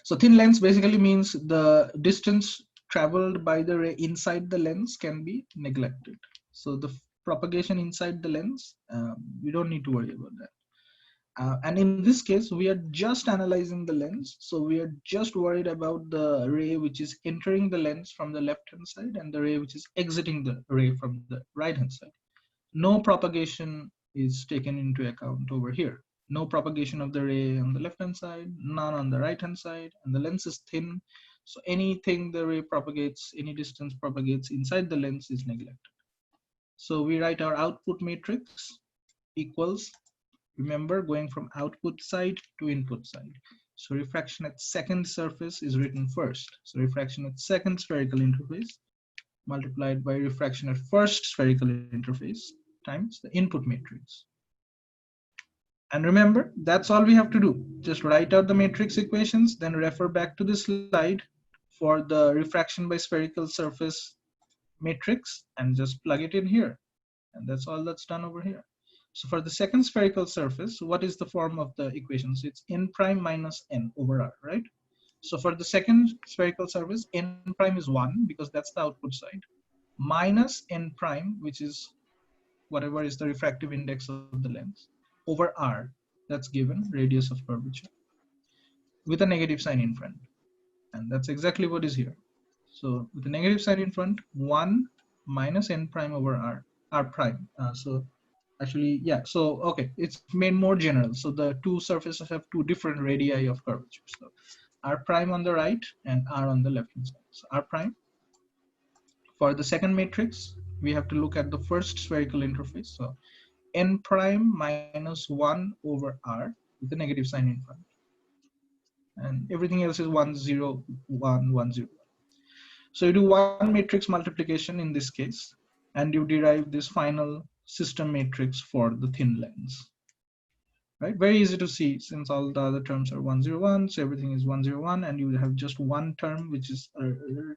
So thin lens basically means the distance traveled by the ray inside the lens can be neglected. So the propagation inside the lens, we don't need to worry about that. And in this case, we are just analyzing the lens. So we are just worried about the ray which is entering the lens from the left-hand side and the ray which is exiting the ray from the right-hand side. No propagation is taken into account over here. No propagation of the ray on the left-hand side, none on the right-hand side, and the lens is thin. So anything the ray propagates, any distance propagates inside the lens is neglected. So we write our output matrix equals, remember, going from output side to input side. So refraction at second surface is written first. So refraction at second spherical interface multiplied by refraction at first spherical interface times the input matrix. And remember, that's all we have to do. Just write out the matrix equations, then refer back to the slide for the refraction by spherical surface matrix and just plug it in here. And that's all that's done over here. So for the second spherical surface, what is the form of the equations? It's n prime minus n over r, right? So for the second spherical surface, n prime is 1 because that's the output side, minus n prime, which is whatever is the refractive index of the lens, over r, that's given radius of curvature, with a negative sign in front. And that's exactly what is here. So with a negative sign in front, 1 minus n prime over r prime. So actually, yeah, so okay, it's made more general. So the two surfaces have two different radii of curvature. So r prime on the right and r on the left hand side. So r prime. For the second matrix, we have to look at the first spherical interface. So n prime minus 1 over r with a negative sign in front. And everything else is 1, 0, 1, 1, 0. So you do one matrix multiplication in this case, and you derive this final system matrix for the thin lens. Right? Very easy to see since all the other terms are 1, 0, 1, so everything is 1, 0, 1, and you have just one term which is a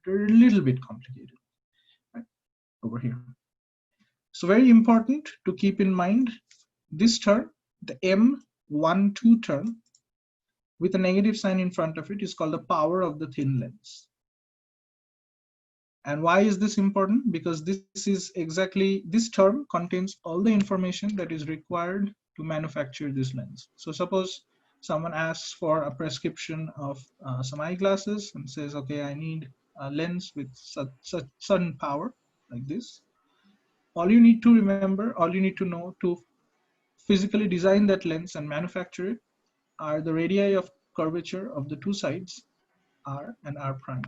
little bit complicated, right? Over here. So very important to keep in mind this term, the M12 term with a negative sign in front of it is called the power of the thin lens. And why is this important? Because this is exactly, this term contains all the information that is required to manufacture this lens. So suppose someone asks for a prescription of some eyeglasses and says, okay, I need a lens with such certain power like this. All you need to remember, all you need to know to physically design that lens and manufacture it are the radii of curvature of the two sides, r and r prime,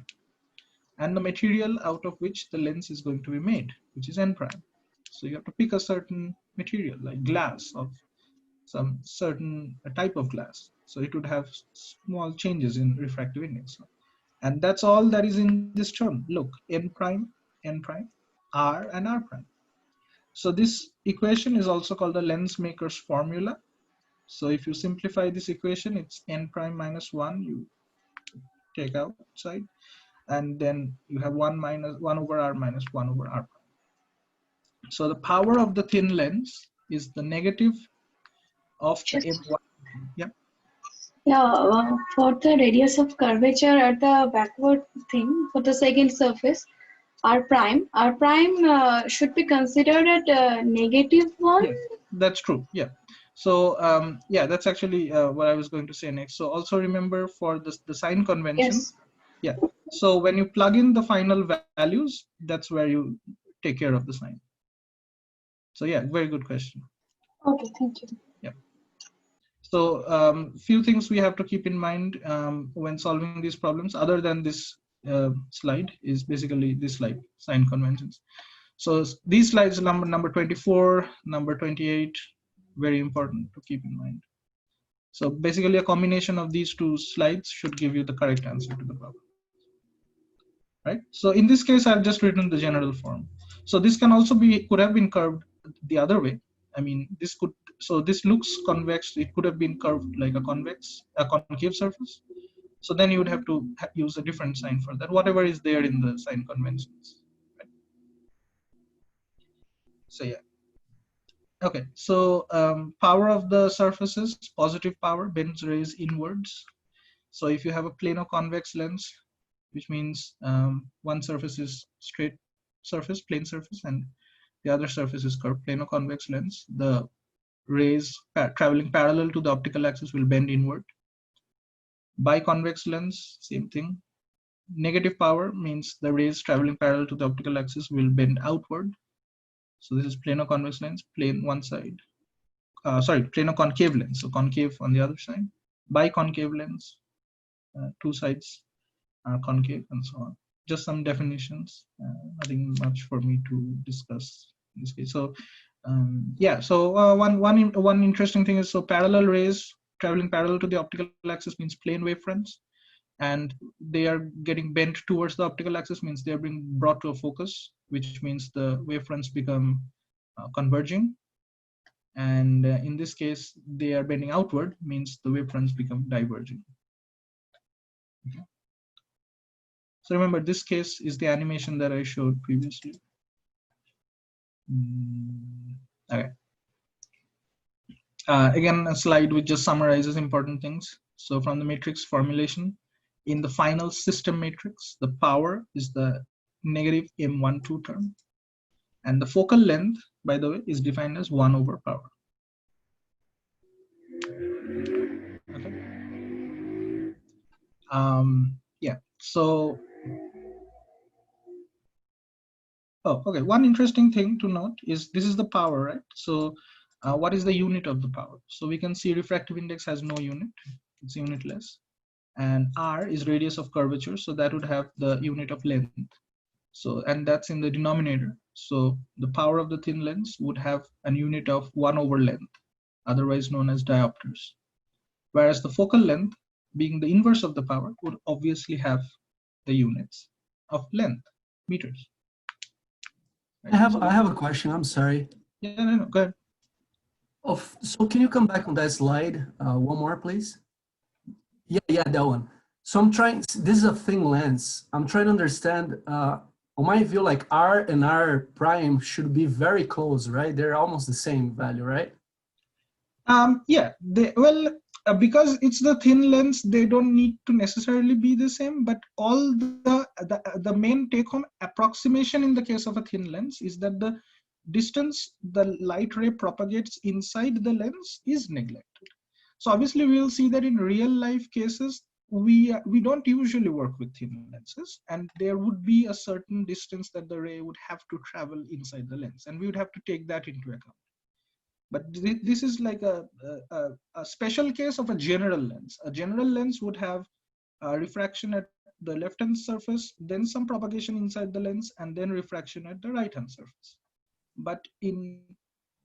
and the material out of which the lens is going to be made, which is n prime. So you have to pick a certain material like glass of some certain type of glass. So it would have small changes in refractive index. And that's all that is in this term. Look, n prime, r and r prime. So this equation is also called the lens maker's formula. So if you simplify this equation, it's n prime minus 1, you take outside, and then you have 1 over r minus 1 over r prime. So the power of the thin lens is the negative of the M1. Yeah. Yeah, for the radius of curvature at the backward thing, for the second surface, R prime should be considered at -1. Yes, that's true. Yeah. So yeah, that's actually what I was going to say next. So also remember for the sign convention. Yes. Yeah. So when you plug in the final values, that's where you take care of the sign. So yeah, very good question. Okay, thank you. Yeah. So few things we have to keep in mind when solving these problems, other than this slide, is basically this slide, sign conventions. So these slides, number 24, number 28, very important to keep in mind. So basically a combination of these two slides should give you the correct answer to the problem. Right? So in this case, I've just written the general form. So this can also be, could have been curved the other way. I mean, this could, so this looks convex. It could have been curved like a concave surface. So then you would have to use a different sign for that, whatever is there in the sign conventions. Right? So yeah. Okay, so power of the surfaces, positive power bends rays inwards. So if you have a plano convex lens, which means one surface is straight surface, plane surface, and the other surface is curved, plano convex lens, the rays traveling parallel to the optical axis will bend inward. Biconvex lens, same thing. Negative power means the rays traveling parallel to the optical axis will bend outward. So this is plano convex lens, plane one side. Sorry, plano concave lens, so concave on the other side. Biconcave lens, two sides are concave, and so on. Just some definitions, nothing much for me to discuss in this case. So yeah, so one interesting thing is, so parallel rays traveling parallel to the optical axis means plane wavefronts, and they are getting bent towards the optical axis means they are being brought to a focus, which means the wavefronts become converging. And in this case, they are bending outward, means the wavefronts become diverging. Okay. So remember, this case is the animation that I showed previously. Okay. Again, a slide which just summarizes important things. So from the matrix formulation, in the final system matrix, the power is the negative M12 term. And the focal length, by the way, is defined as 1 over power. Okay. Yeah, so, oh, okay. One interesting thing to note is this is the power, right? So what is the unit of the power? So we can see refractive index has no unit, it's unitless. And R is radius of curvature, so that would have the unit of length. So, and that's in the denominator. So the power of the thin lens would have an unit of 1 over length, otherwise known as diopters. Whereas the focal length, being the inverse of the power, would obviously have the units of length, meters. Right? I have a question. I'm sorry. Yeah, no, go ahead. Oh, so can you come back on that slide one more, please? Yeah, that one. So I'm trying, this is a thin lens. I'm trying to understand, on my view, like R and R prime should be very close, right? They're almost the same value, right? Yeah, because it's the thin lens, they don't need to necessarily be the same, but all the main take-home approximation in the case of a thin lens is that the distance the light ray propagates inside the lens is neglected. So obviously we'll see that in real life cases, we don't usually work with thin lenses, and there would be a certain distance that the ray would have to travel inside the lens, and we would have to take that into account. But this is like a special case of a general lens. A general lens would have refraction at the left-hand surface, then some propagation inside the lens, and then refraction at the right-hand surface. But in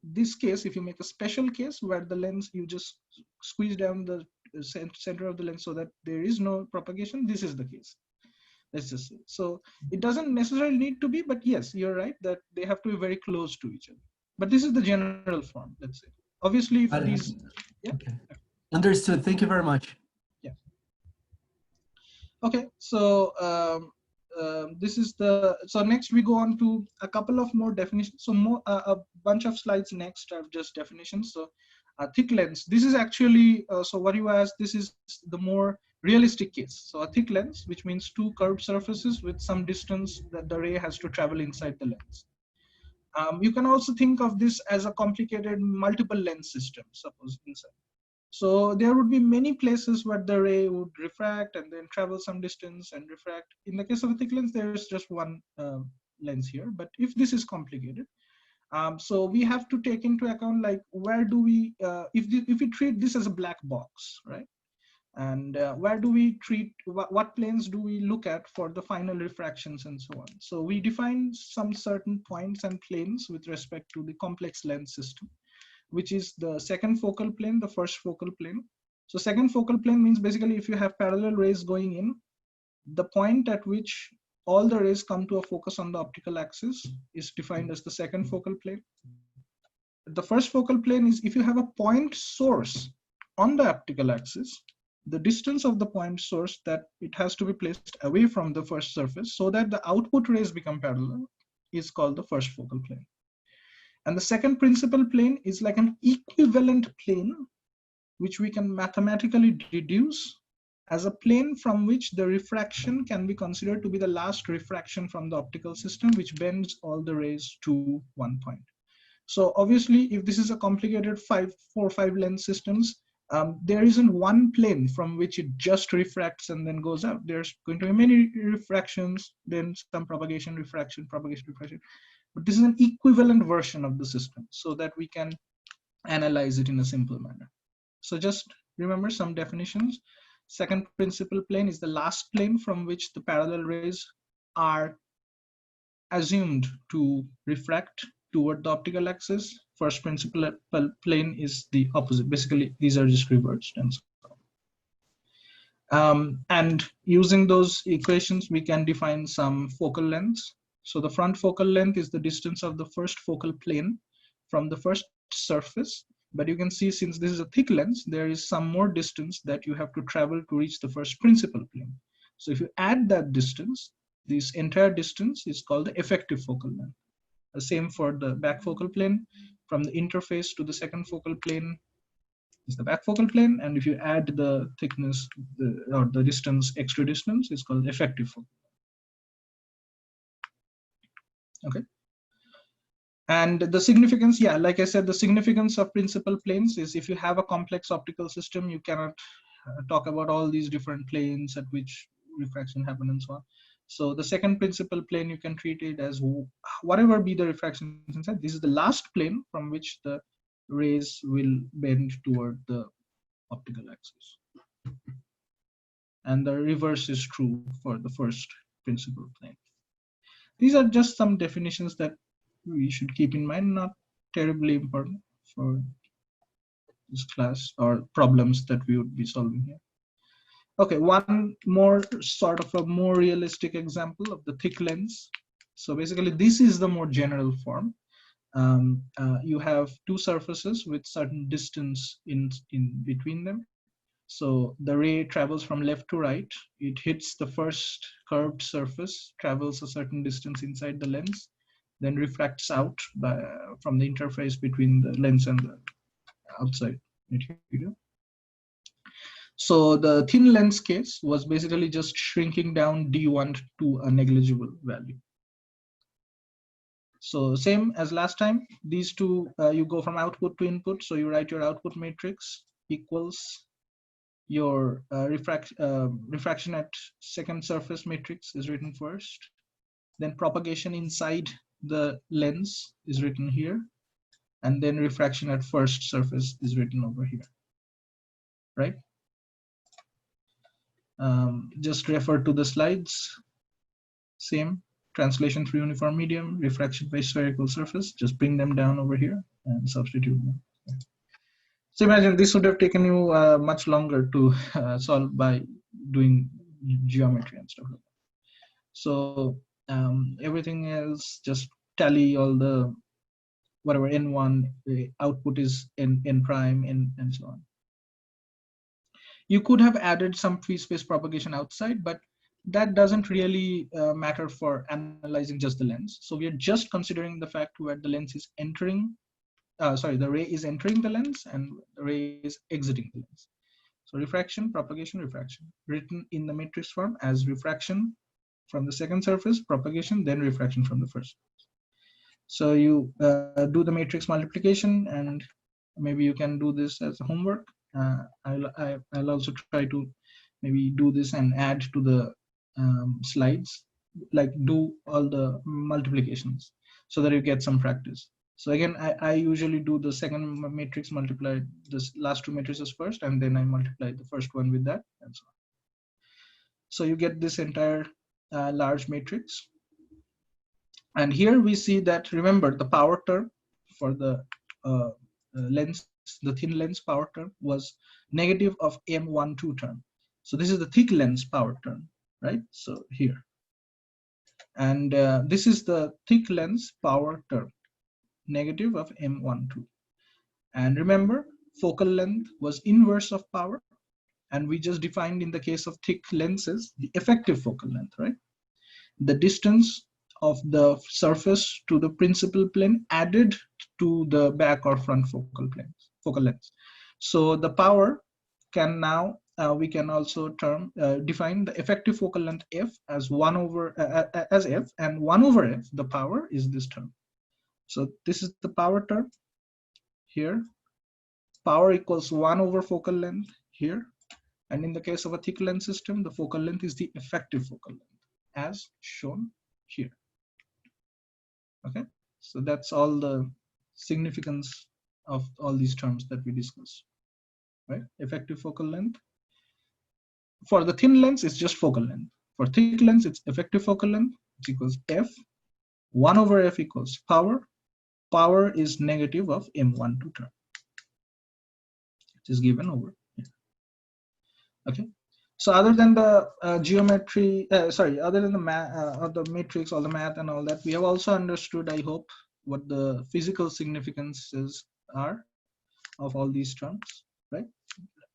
this case, if you make a special case where the lens, you just squeeze down the center of the lens so that there is no propagation, this is the case. Let's just say. So it doesn't necessarily need to be, but yes, you're right that they have to be very close to each other. But this is the general form, let's say. Obviously, if these, yeah. Okay. Understood. Thank you very much. Yeah. Okay, so this is the, so next we go on to a couple of more definitions. So more, a bunch of slides next are just definitions. So thick lens, this is actually, so what you asked, this is the more realistic case. So a thick lens, which means two curved surfaces with some distance that the ray has to travel inside the lens. You can also think of this as a complicated multiple lens system, suppose inside. So there would be many places where the ray would refract and then travel some distance and refract. In the case of a thick lens, there is just one lens here. But if this is complicated, So we have to take into account, like, where do we, if we treat this as a black box, right? And where do we treat, what planes do we look at for the final refractions and so on? So we define some certain points and planes with respect to the complex lens system, which is the second focal plane, the first focal plane. So second focal plane means basically if you have parallel rays going in, the point at which all the rays come to a focus on the optical axis is defined as the second focal plane. The first focal plane is if you have a point source on the optical axis, the distance of the point source that it has to be placed away from the first surface so that the output rays become parallel is called the first focal plane. And the second principal plane is like an equivalent plane, which we can mathematically deduce as a plane from which the refraction can be considered to be the last refraction from the optical system, which bends all the rays to one point. So obviously, if this is a complicated 4 or 5 lens systems, there isn't one plane from which it just refracts and then goes out. There's going to be many refractions, then some propagation, refraction, propagation, refraction. But this is an equivalent version of the system so that we can analyze it in a simple manner. So just remember some definitions. Second principal plane is the last plane from which the parallel rays are assumed to refract toward the optical axis. First principal plane is the opposite. Basically, these are just reversed and so on. And using those equations, we can define some focal lengths. So the front focal length is the distance of the first focal plane from the first surface. But you can see, since this is a thick lens, there is some more distance that you have to travel to reach the first principal plane. So if you add that distance, this entire distance is called the effective focal length. The same for the back focal plane. From the interface to the second focal plane is the back focal plane, and if you add the thickness or the distance, extra distance, is called effective focal. Okay. And the significance, yeah, like I said, the significance of principal planes is if you have a complex optical system, you cannot talk about all these different planes at which refraction happen and so on. So the second principal plane, you can treat it as whatever be the refraction inside. This is the last plane from which the rays will bend toward the optical axis. And the reverse is true for the first principal plane. These are just some definitions that we should keep in mind, not terribly important for this class or problems that we would be solving here. Okay, one more sort of a more realistic example of the thick lens. So basically, this is the more general form. You have two surfaces with certain distance in between them. So the ray travels from left to right. It hits the first curved surface, travels a certain distance inside the lens, then refracts out from the interface between the lens and the outside material. So the thin lens case was basically just shrinking down D1 to a negligible value. So same as last time, these two, you go from output to input. So you write your output matrix equals your refraction at second surface matrix is written first. Then propagation inside the lens is written here. And then refraction at first surface is written over here, right? Just refer to the slides. Same, translation through uniform medium, refraction by spherical surface, just bring them down over here and substitute them. So imagine this would have taken you much longer to solve by doing geometry and stuff like that. So everything else, just tally all the whatever n1, the output is n prime, and so on. You could have added some free space propagation outside, but that doesn't really matter for analyzing just the lens. So we are just considering the fact where the lens is entering, the ray is entering the lens and the ray is exiting the lens. So refraction, propagation, refraction, written in the matrix form as refraction from the second surface, propagation, then refraction from the first. So you do the matrix multiplication, and maybe you can do this as homework. I'll also try to maybe do this and add to the slides, like do all the multiplications so that you get some practice. So again, I usually do the second matrix multiply this last two matrices first, and then I multiply the first one with that, and so on. So you get this entire large matrix. And here we see that, remember, the power term for the lens, the thin lens power term was negative of M12 term. So this is the thick lens power term, right? So here. And this is the thick lens power term, negative of M12. And remember, focal length was inverse of power. And we just defined in the case of thick lenses, the effective focal length, right? The distance of the surface to the principal plane added to the back or front focal length. So the power can now, we can also define the effective focal length f as 1 over, as f, and 1 over f, the power is this term. So this is the power term here. Power equals 1 over focal length here. And in the case of a thick lens system, the focal length is the effective focal length, as shown here. Okay, so that's all the significance of all these terms that we discussed, right? Effective focal length. For the thin lens, it's just focal length. For thick lens, it's effective focal length, which equals f. 1 over f equals power. Power is negative of M12 term, which is given over here. Okay. So other than the geometry, other than the matrix, all the math and all that, we have also understood, I hope, what the physical significances are of all these terms, right?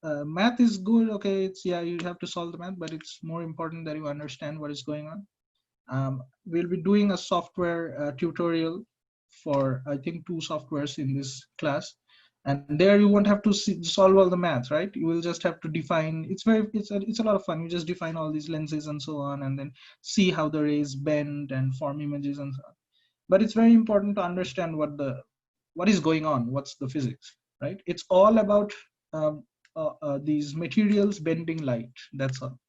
Math is good, okay, it's, yeah, you have to solve the math, but it's more important that you understand what is going on. We'll be doing a software tutorial for, I think, 2 softwares in this class. And there you won't have to solve all the math, right? You will just have to define, it's a lot of fun. You just define all these lenses and so on, and then see how the rays bend and form images and so on. But it's very important to understand what is going on, what's the physics, right? It's all about these materials bending light, that's all.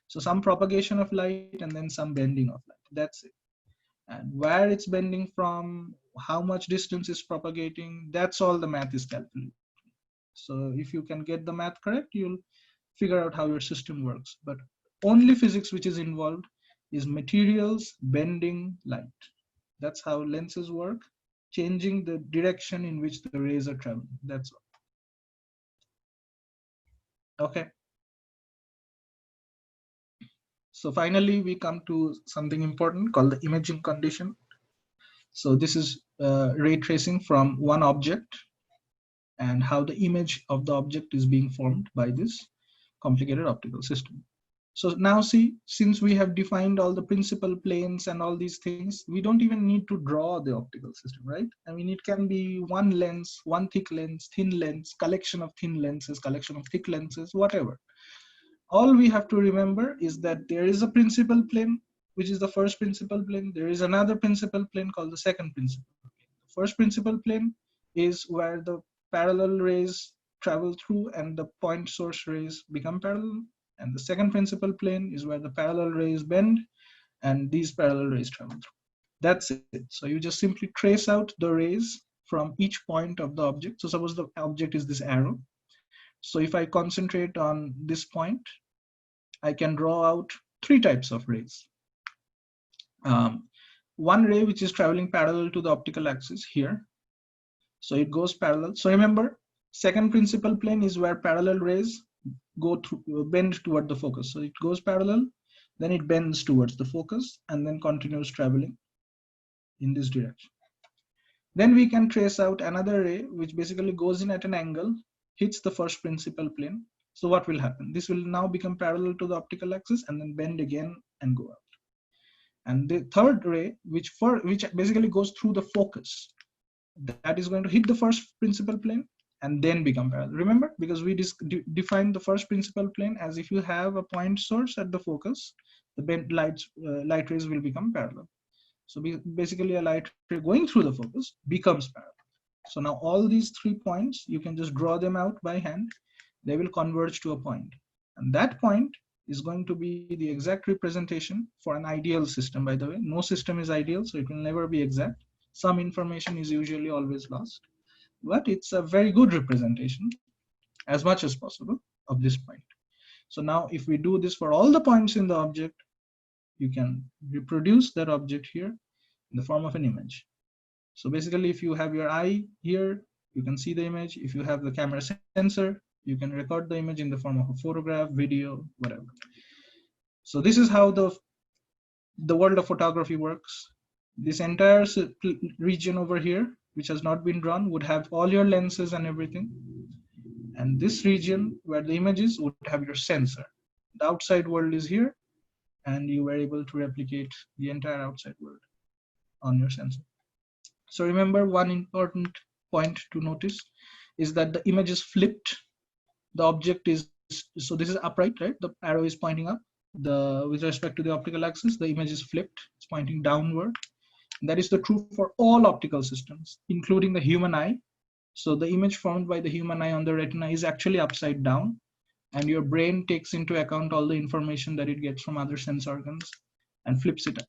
So some propagation of light and then some bending of light, that's it. And where it's bending from, how much distance is propagating, that's all the math is calculating. So if you can get the math correct, you'll figure out how your system works. But only physics which is involved is materials bending light. That's how lenses work, changing the direction in which the rays are traveling, that's all. Okay. So finally, we come to something important called the imaging condition. So this is ray tracing from one object and how the image of the object is being formed by this complicated optical system. So now see, since we have defined all the principal planes and all these things, we don't even need to draw the optical system, right? I mean, it can be one lens, one thick lens, thin lens, collection of thin lenses, collection of thick lenses, whatever. All we have to remember is that there is a principal plane, which is the first principal plane. There is another principal plane called the second principal plane. The first principal plane is where the parallel rays travel through and the point source rays become parallel. And the second principal plane is where the parallel rays bend and these parallel rays travel through. That's it. So you just simply trace out the rays from each point of the object. So suppose the object is this arrow. So if I concentrate on this point, I can draw out 3 types of rays. One ray which is traveling parallel to the optical axis here. So it goes parallel. So remember, second principal plane is where parallel rays go through, bend toward the focus. So it goes parallel, then it bends towards the focus and then continues traveling in this direction. Then we can trace out another ray which basically goes in at an angle, hits the first principal plane. So what will happen? This will now become parallel to the optical axis and then bend again and go out. And the third ray, which basically goes through the focus, that is going to hit the first principal plane and then become parallel. Remember, because we defined the first principal plane as if you have a point source at the focus, the bent light rays will become parallel. So basically a light ray going through the focus becomes parallel. So now all these 3 points, you can just draw them out by hand. They will converge to a point. And that point is going to be the exact representation for an ideal system, by the way. No system is ideal, so it will never be exact. Some information is usually always lost, but it's a very good representation as much as possible of this point. So now if we do this for all the points in the object, you can reproduce that object here in the form of an image. So basically, if you have your eye here, you can see the image. If you have the camera sensor, you can record the image in the form of a photograph, video, whatever. So this is how the world of photography works. This entire region over here, which has not been drawn, would have all your lenses and everything. And this region where the image is would have your sensor. The outside world is here, and you were able to replicate the entire outside world on your sensor. So remember, one important point to notice is that the image is flipped. The object is, so this is upright, right? The arrow is pointing up. With respect to the optical axis, the image is flipped. It's pointing downward. That is the true for all optical systems, including the human eye. So the image formed by the human eye on the retina is actually upside down, and your brain takes into account all the information that it gets from other sense organs and flips it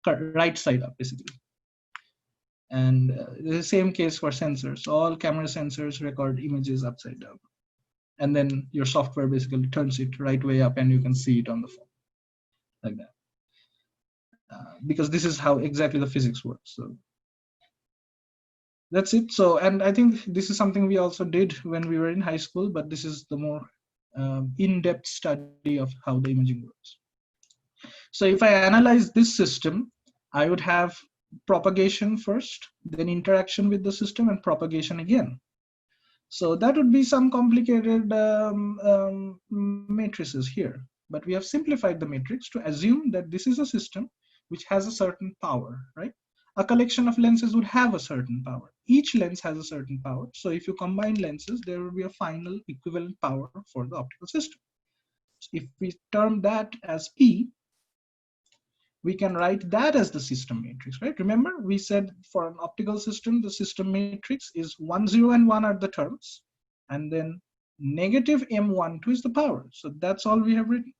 right side up, basically. And the same case for sensors. All camera sensors record images upside down. And then your software basically turns it right way up and you can see it on the phone, like that. Because this is how exactly the physics works. So that's it. So, and I think this is something we also did when we were in high school, but this is the more in-depth study of how the imaging works. So if I analyze this system, I would have propagation first, then interaction with the system, and propagation again. So that would be some complicated matrices here, but we have simplified the matrix to assume that this is a system which has a certain power, right? A collection of lenses would have a certain power. Each lens has a certain power. So if you combine lenses, there will be a final equivalent power for the optical system. So if we term that as P, we can write that as the system matrix, right? Remember, we said for an optical system, the system matrix is 1, 0, and 1 are the terms, and then negative M12 is the power. So that's all we have written.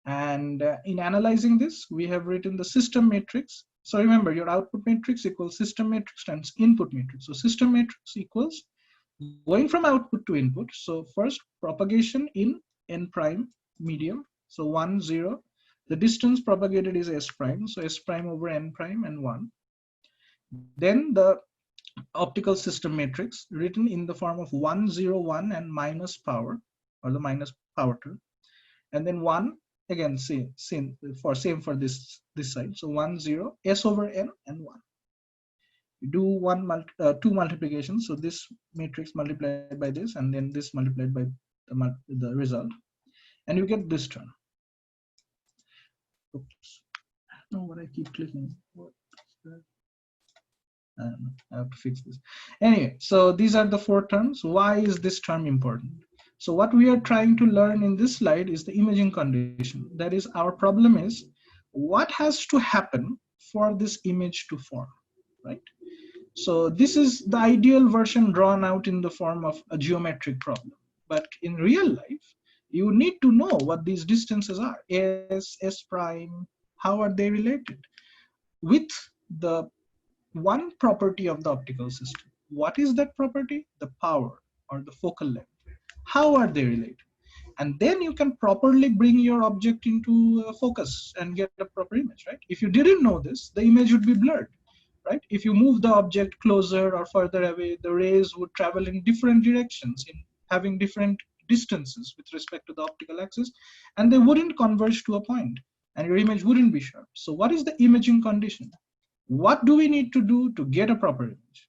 And in analyzing this, we have written the system matrix. So remember, your output matrix equals system matrix times input matrix. So system matrix equals going from output to input. So first, propagation in n prime medium. So 1, 0. The distance propagated is s prime, so s prime over n prime and 1. Then the optical system matrix written in the form of 1, 0, 1 and minus power, or the minus power term. And then 1, again, same for this side. So 1, 0, s over n and 1. You do 2 multiplications, so this matrix multiplied by this, and then this multiplied by the result, and you get this term. Oops. No, what I keep clicking. What is that? I have to fix this. Anyway, so these are the 4 terms. Why is this term important? So what we are trying to learn in this slide is the imaging condition. That is, our problem is what has to happen for this image to form, right? So this is the ideal version drawn out in the form of a geometric problem. But in real life, you need to know what these distances are. S, S prime, how are they related? With the one property of the optical system. What is that property? The power or the focal length. How are they related? And then you can properly bring your object into focus and get a proper image, right? If you didn't know this, the image would be blurred, right? If you move the object closer or further away, the rays would travel in different directions, in having different distances with respect to the optical axis, and they wouldn't converge to a point, and your image wouldn't be sharp. So what is the imaging condition? What do we need to do to get a proper image?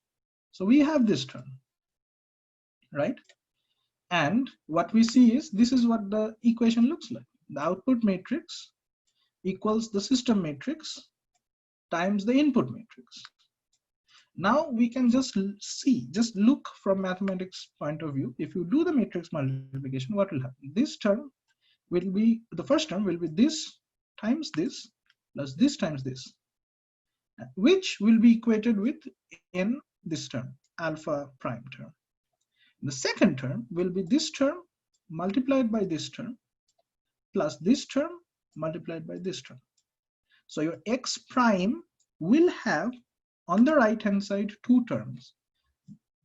So we have this term, right? And what we see is, this is what the equation looks like. The output matrix equals the system matrix times the input matrix. Now we can just look from mathematics point of view. If you do the matrix multiplication, what will happen? This term will be, the first term will be this times this plus this times this, which will be equated with n this term, alpha prime term. The second term will be this term multiplied by this term plus this term multiplied by this term. So your x prime will have on the right hand side, two terms.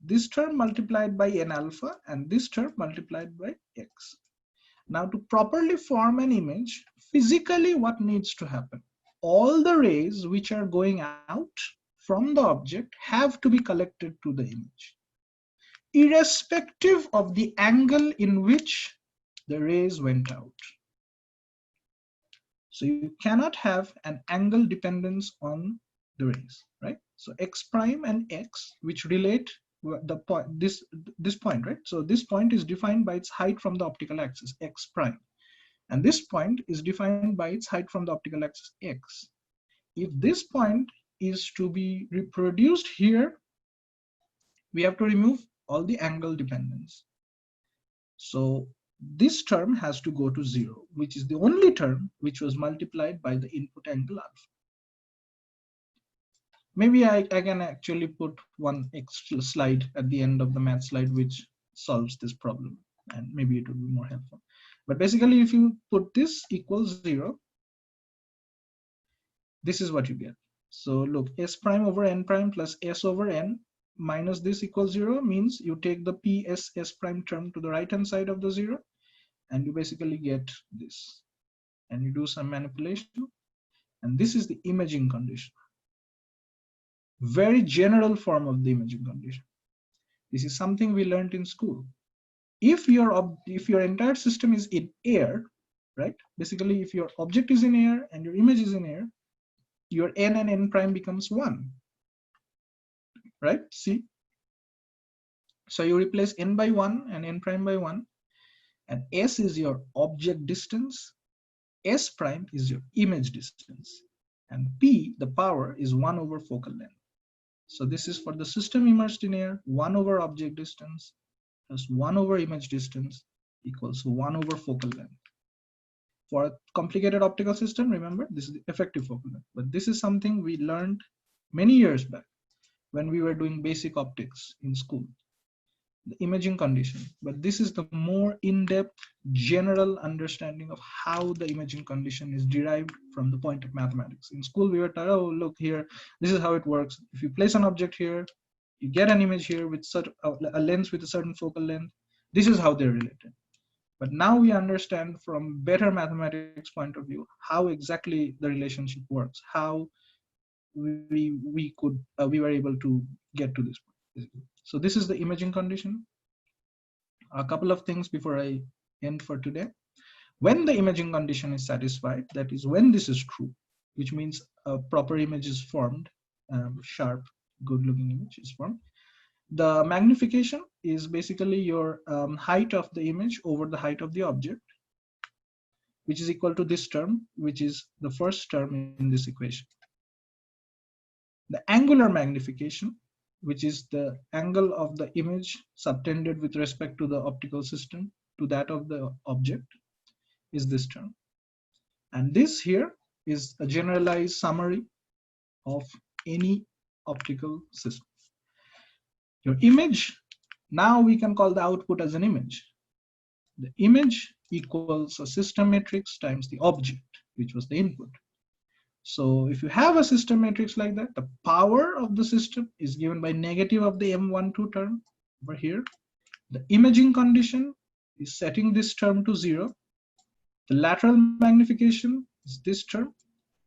This term multiplied by n alpha and this term multiplied by x. Now to properly form an image, physically what needs to happen? All the rays which are going out from the object have to be collected to the image, irrespective of the angle in which the rays went out. So you cannot have an angle dependence on the rays, right? So x prime and x, which relate the point, this point, right? So this point is defined by its height from the optical axis, x prime. And this point is defined by its height from the optical axis, x. If this point is to be reproduced here, we have to remove all the angle dependence. So this term has to go to 0, which is the only term which was multiplied by the input angle alpha. Maybe I can actually put one extra slide at the end of the math slide which solves this problem, and maybe it will be more helpful. But basically, if you put this equals 0, this is what you get. So look, s prime over n prime plus s over n minus this equals 0 means you take the ps s prime term to the right hand side of the 0, and you basically get this. And you do some manipulation, and this is the imaging condition. Very general form of the imaging condition. This is something we learned in school. If your entire system is in air, right? Basically, if your object is in air and your image is in air, your n and n prime becomes 1, right? See? So you replace n by 1 and n prime by 1, and s is your object distance, s prime is your image distance, and p, the power, is 1 over focal length. So this is for the system immersed in air, 1 over object distance plus 1 over image distance equals 1 over focal length. For a complicated optical system, remember, this is the effective focal length. But this is something we learned many years back when we were doing basic optics in school, the imaging condition. But this is the more in-depth general understanding of how the imaging condition is derived from the point of mathematics. In school, we were told, oh, look here, this is how it works. If you place an object here, you get an image here with such a lens with a certain focal length. This is how they're related. But now we understand from better mathematics point of view how exactly the relationship works, how we were able to get to this point. So this is the imaging condition. A couple of things before I end for today. When the imaging condition is satisfied, that is when this is true, which means a proper image is formed, sharp, good-looking image is formed. The magnification is basically your height of the image over the height of the object, which is equal to this term, which is the first term in this equation. The angular magnification, which is the angle of the image subtended with respect to the optical system to that of the object, is this term. And this here is a generalized summary of any optical system. Your image, now we can call the output as an image. The image equals a system matrix times the object, which was the input. So if you have a system matrix like that, the power of the system is given by negative of the M12 term over here. The imaging condition is setting this term to 0. The lateral magnification is this term,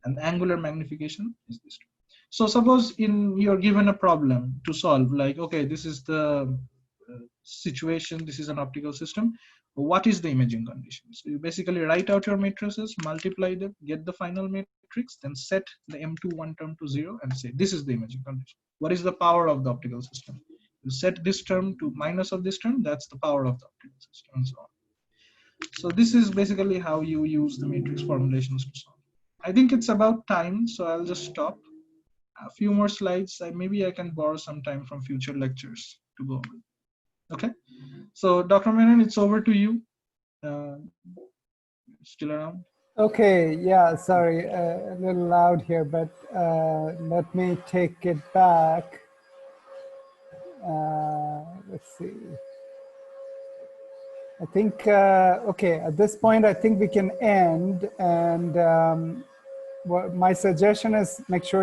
and the angular magnification is this term. So suppose you're given a problem to solve, like, okay, this is the situation, this is an optical system. What is the imaging condition? So you basically write out your matrices, multiply them, get the final matrix, then set the M21 term to 0 and say, this is the imaging condition. What is the power of the optical system? You set this term to minus of this term, that's the power of the optical system, and so on. So this is basically how you use the matrix formulations to solve. I think it's about time, so I'll just stop. A few more slides. Maybe I can borrow some time from future lectures to go over. Okay. So Dr. Menon, it's over to you. Still around? Okay, yeah, sorry, a little loud here, but let me take it back. Let's see. I think, okay, at this point, I think we can end. And what my suggestion is make sure